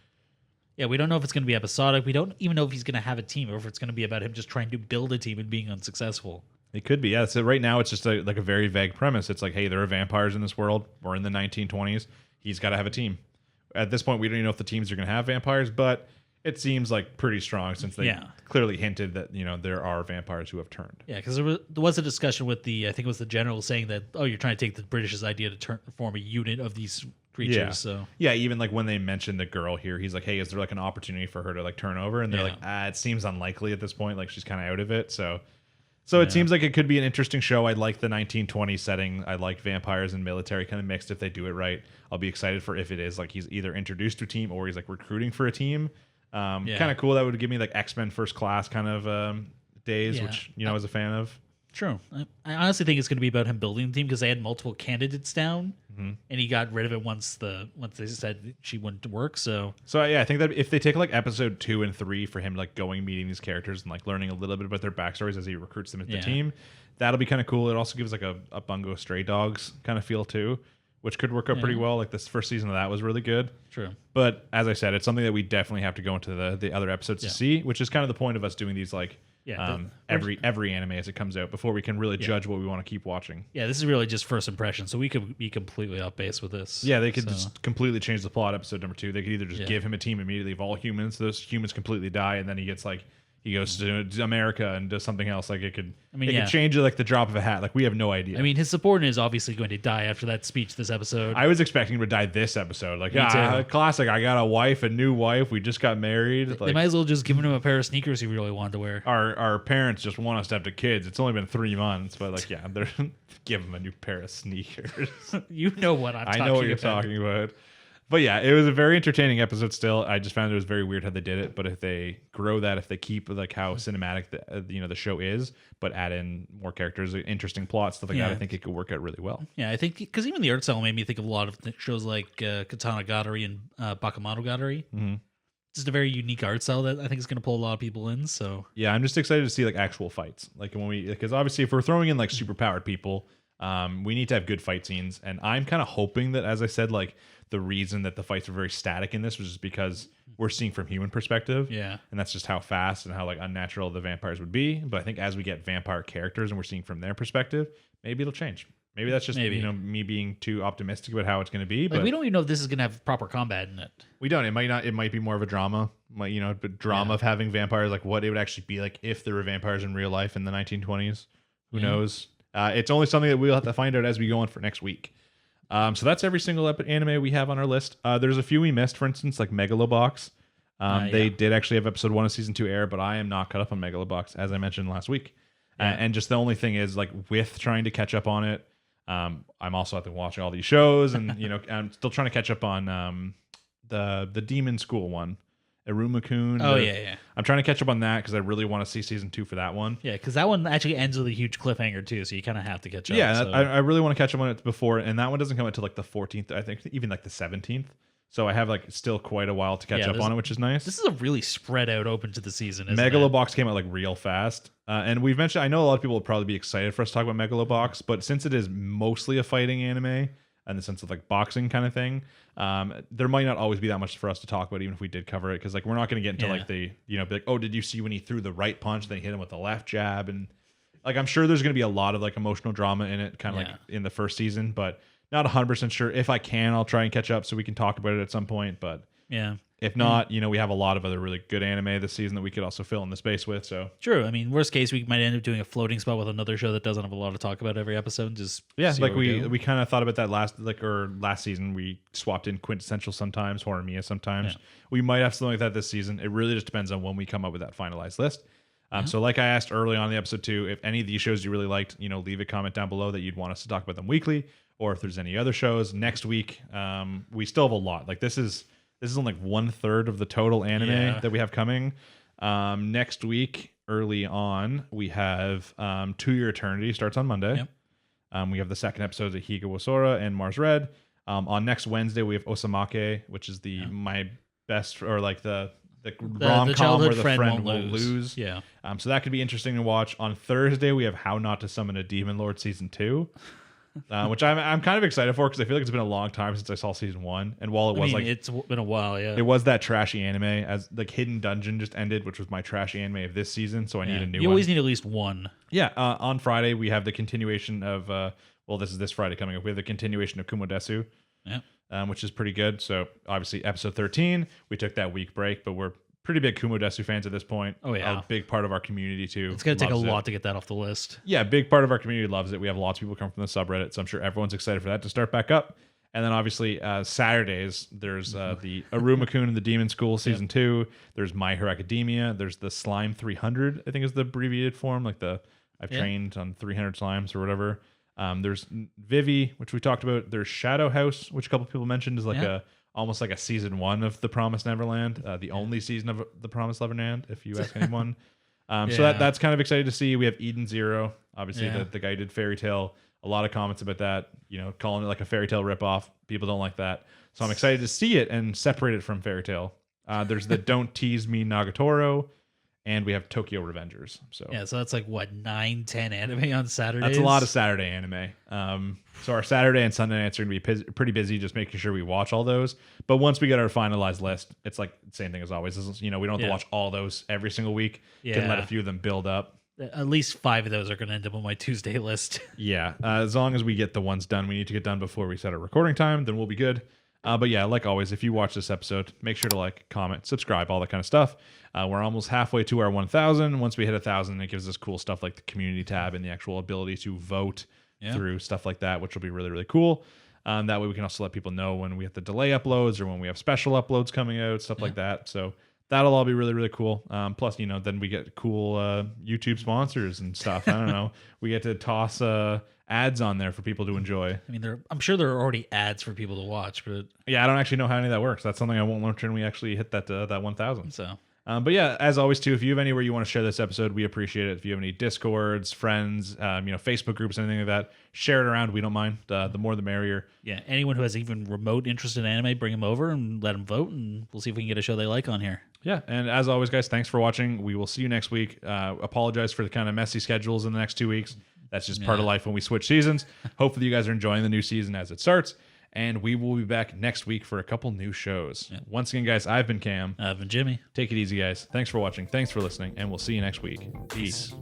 yeah, we don't know if it's going to be episodic. We don't even know if he's going to have a team or if it's going to be about him just trying to build a team and being unsuccessful. It could be, yeah. So right now it's just like a very vague premise. It's like, hey, there are vampires in this world. We're in the 1920s. He's got to have a team. At this point, we don't even know if the teams are going to have vampires, but it seems like pretty strong since they clearly hinted that there are vampires who have turned. Yeah, because there was a discussion with I think it was the general saying that, oh, you're trying to take the British's idea to form a unit of these creatures. Yeah. So even like when they mentioned the girl here, he's like, hey, is there like an opportunity for her to like turn over? And they're like, it seems unlikely at this point. Like she's kind of out of it. So it seems like it could be an interesting show. I like the 1920s setting. I like vampires and military kind of mixed if they do it right. I'll be excited for if it is like he's either introduced to a team or he's like recruiting for a team. Kind of cool. That would give me like X-Men First Class kind of days, which I was a fan of. True. I honestly think it's going to be about him building the team because they had multiple candidates down, and he got rid of it once they said she wouldn't work. So I think that if they take like episode 2 and 3 for him like going meeting these characters and like learning a little bit about their backstories as he recruits them into the team, that'll be kind of cool. It also gives like a Bungo Stray Dogs kind of feel too, which could work out pretty well. Like this first season of that was really good. True. But as I said, it's something that we definitely have to go into the other episodes to see, which is kind of the point of us doing these like every anime as it comes out before we can really judge what we want to keep watching. Yeah, this is really just first impression, so we could be completely off base with this. Yeah, they could just completely change the plot. Episode number 2, they could either just give him a team immediately of all humans. Those humans completely die, and then he gets like. He goes to America and does something else. Like it could change it like the drop of a hat. Like we have no idea. I mean, his subordinate is obviously going to die after that speech this episode. I was expecting him to die this episode. Like classic. I got a new wife. We just got married. They might as well just give him a pair of sneakers he really wanted to wear. Our parents just want us to have the kids. It's only been 3 months, but like they're give him a new pair of sneakers. You know what I'm talking about. I know what you're talking about. But yeah, it was a very entertaining episode still. I just found it was very weird how they did it. But if they grow that, if they keep like how cinematic the show is, but add in more characters, interesting plots, stuff like that, I think it could work out really well. Yeah, I think because even the art style made me think of a lot of shows like Katana Gatari and Bakemono Gatari. Mm-hmm. Just a very unique art style that I think is going to pull a lot of people in. So yeah, I'm just excited to see like actual fights. Like because obviously if we're throwing in like superpowered people, we need to have good fight scenes. And I'm kind of hoping that, as I said, like. The reason that the fights were very static in this was just because we're seeing from human perspective. Yeah. And that's just how fast and how like unnatural the vampires would be. But I think as we get vampire characters and we're seeing from their perspective, maybe it'll change. Maybe that's just me being too optimistic about how it's going to be. But we don't even know if this is going to have proper combat in it. We don't. It might not. It might be more of a drama. But drama of having vampires, like what it would actually be like if there were vampires in real life in the 1920s. Who knows? It's only something that we'll have to find out as we go on for next week. So that's every single anime we have on our list. There's a few we missed, for instance, like Megalobox. They did actually have episode 1 of season 2 air, but I am not caught up on Megalobox, as I mentioned last week. And just the only thing is, like, with trying to catch up on it, I'm also watching all these shows, and I'm still trying to catch up on the Demon School one. Iruma-kun. I'm trying to catch up on that because I really want to see season 2 for that one. Yeah, because that one actually ends with a huge cliffhanger too, so you kind of have to catch up. Yeah, so. I really want to catch up on it before, and that one doesn't come until like the 14th, I think, even like the 17th. So I have like still quite a while to catch up on it, which is nice. This is a really spread out open to the season, isn't Megalobox came out like real fast. And we've mentioned, I know a lot of people would probably be excited for us to talk about Megalobox, but since it is mostly a fighting anime, in the sense of like boxing kind of thing, there might not always be that much for us to talk about, even if we did cover it, because like we're not going to get into like the be like, oh, did you see when he threw the right punch, then he hit him with the left jab, and like I'm sure there's going to be a lot of like emotional drama in it, kind of like in the first season, but not 100% sure. If I can, I'll try and catch up so we can talk about it at some point. But if not, we have a lot of other really good anime this season that we could also fill in the space with. So true. I mean, worst case, we might end up doing a floating spot with another show that doesn't have a lot to talk about every episode. Just like we kind of thought about that last season. We swapped in Quintessential sometimes, Horimiya sometimes. Yeah. We might have something like that this season. It really just depends on when we come up with that finalized list. So like I asked early on in the episode too, if any of these shows you really liked, leave a comment down below that you'd want us to talk about them weekly, or if there's any other shows next week. We still have a lot. Like this is only like 1/3 of the total anime that we have coming. Next week, early on, we have To Your Eternity starts on Monday. Yep. We have the second episode of Higehiro Sora and Mars Red. On next Wednesday, we have Osamake, which is my best, or like the rom-com where the friend will lose. Yeah. So that could be interesting to watch. On Thursday, we have How Not to Summon a Demon Lord Season 2. Which I'm kind of excited for because I feel like it's been a long time since I saw season 1, and while it's been a while, it was that trashy anime, as like Hidden Dungeon just ended, which was my trashy anime of this season, so I need a new one. You always need at least one. On Friday we have the continuation of this is this Friday coming up. We have the continuation of Kumodesu, which is pretty good. So obviously episode 13, we took that week break, but we're pretty big Kumodesu fans at this point. Oh yeah, a big part of our community too. It's going to take a lot to get that off the list. Yeah, a big part of our community loves it. We have lots of people come from the subreddit, so I'm sure everyone's excited for that to start back up. And then obviously Saturdays, there's the Iruma-kun and the Demon School season 2. There's My Hero Academia. There's the Slime 300, I think is the abbreviated form, like I've trained on 300 slimes or whatever. There's Vivy, which we talked about. There's Shadow House, which a couple people mentioned is like almost like a season 1 of The Promised Neverland, the only season of The Promised Neverland, if you ask anyone. So that's kind of excited to see. We have Eden Zero, obviously the guy who did Fairy Tail. A lot of comments about that, calling it like a Fairy Tail ripoff. People don't like that. So I'm excited to see it and separate it from Fairy Tail. There's the Don't Tease Me Nagatoro, and we have Tokyo Revengers. So Yeah, so that's like what 9-10 anime on Saturdays. that's a lot of Saturday anime. So our Saturday and Sunday nights are going to be pretty busy, just making sure we watch all those. But once we get our finalized list, it's like the same thing as always. We don't have to watch all those every single week. Can let a few of them build up. At least 5 of those are going to end up on my Tuesday list. Yeah, as long as we get the ones done we need to get done before we set a recording time, then we'll be good. But yeah, like always, if you watch this episode, make sure to like, comment, subscribe, all that kind of stuff. We're almost halfway to our 1,000. Once we hit 1,000, it gives us cool stuff like the community tab and the actual ability to vote through stuff like that, which will be really, really cool. That way we can also let people know when we have to delay uploads or when we have special uploads coming out, stuff like that. So that'll all be really, really cool. Plus, then we get cool YouTube sponsors and stuff. I don't know. We get to toss ads on there for people to enjoy. I mean, I'm sure there are already ads for people to watch, but yeah, I don't actually know how any of that works. That's something I won't learn when we actually hit that 1,000. So. But yeah, as always, too, if you have anywhere you want to share this episode, we appreciate it. If you have any Discords, friends, Facebook groups, anything like that, share it around. We don't mind. The more, the merrier. Yeah, anyone who has even remote interest in anime, bring them over and let them vote, and we'll see if we can get a show they like on here. Yeah, and as always, guys, thanks for watching. We will see you next week. Apologize for the kind of messy schedules in the next 2 weeks. That's just part of life when we switch seasons. Hopefully, you guys are enjoying the new season as it starts. And we will be back next week for a couple new shows. Yeah. Once again, guys, I've been Cam. I've been Jimmy. Take it easy, guys. Thanks for watching. Thanks for listening. And we'll see you next week. Peace.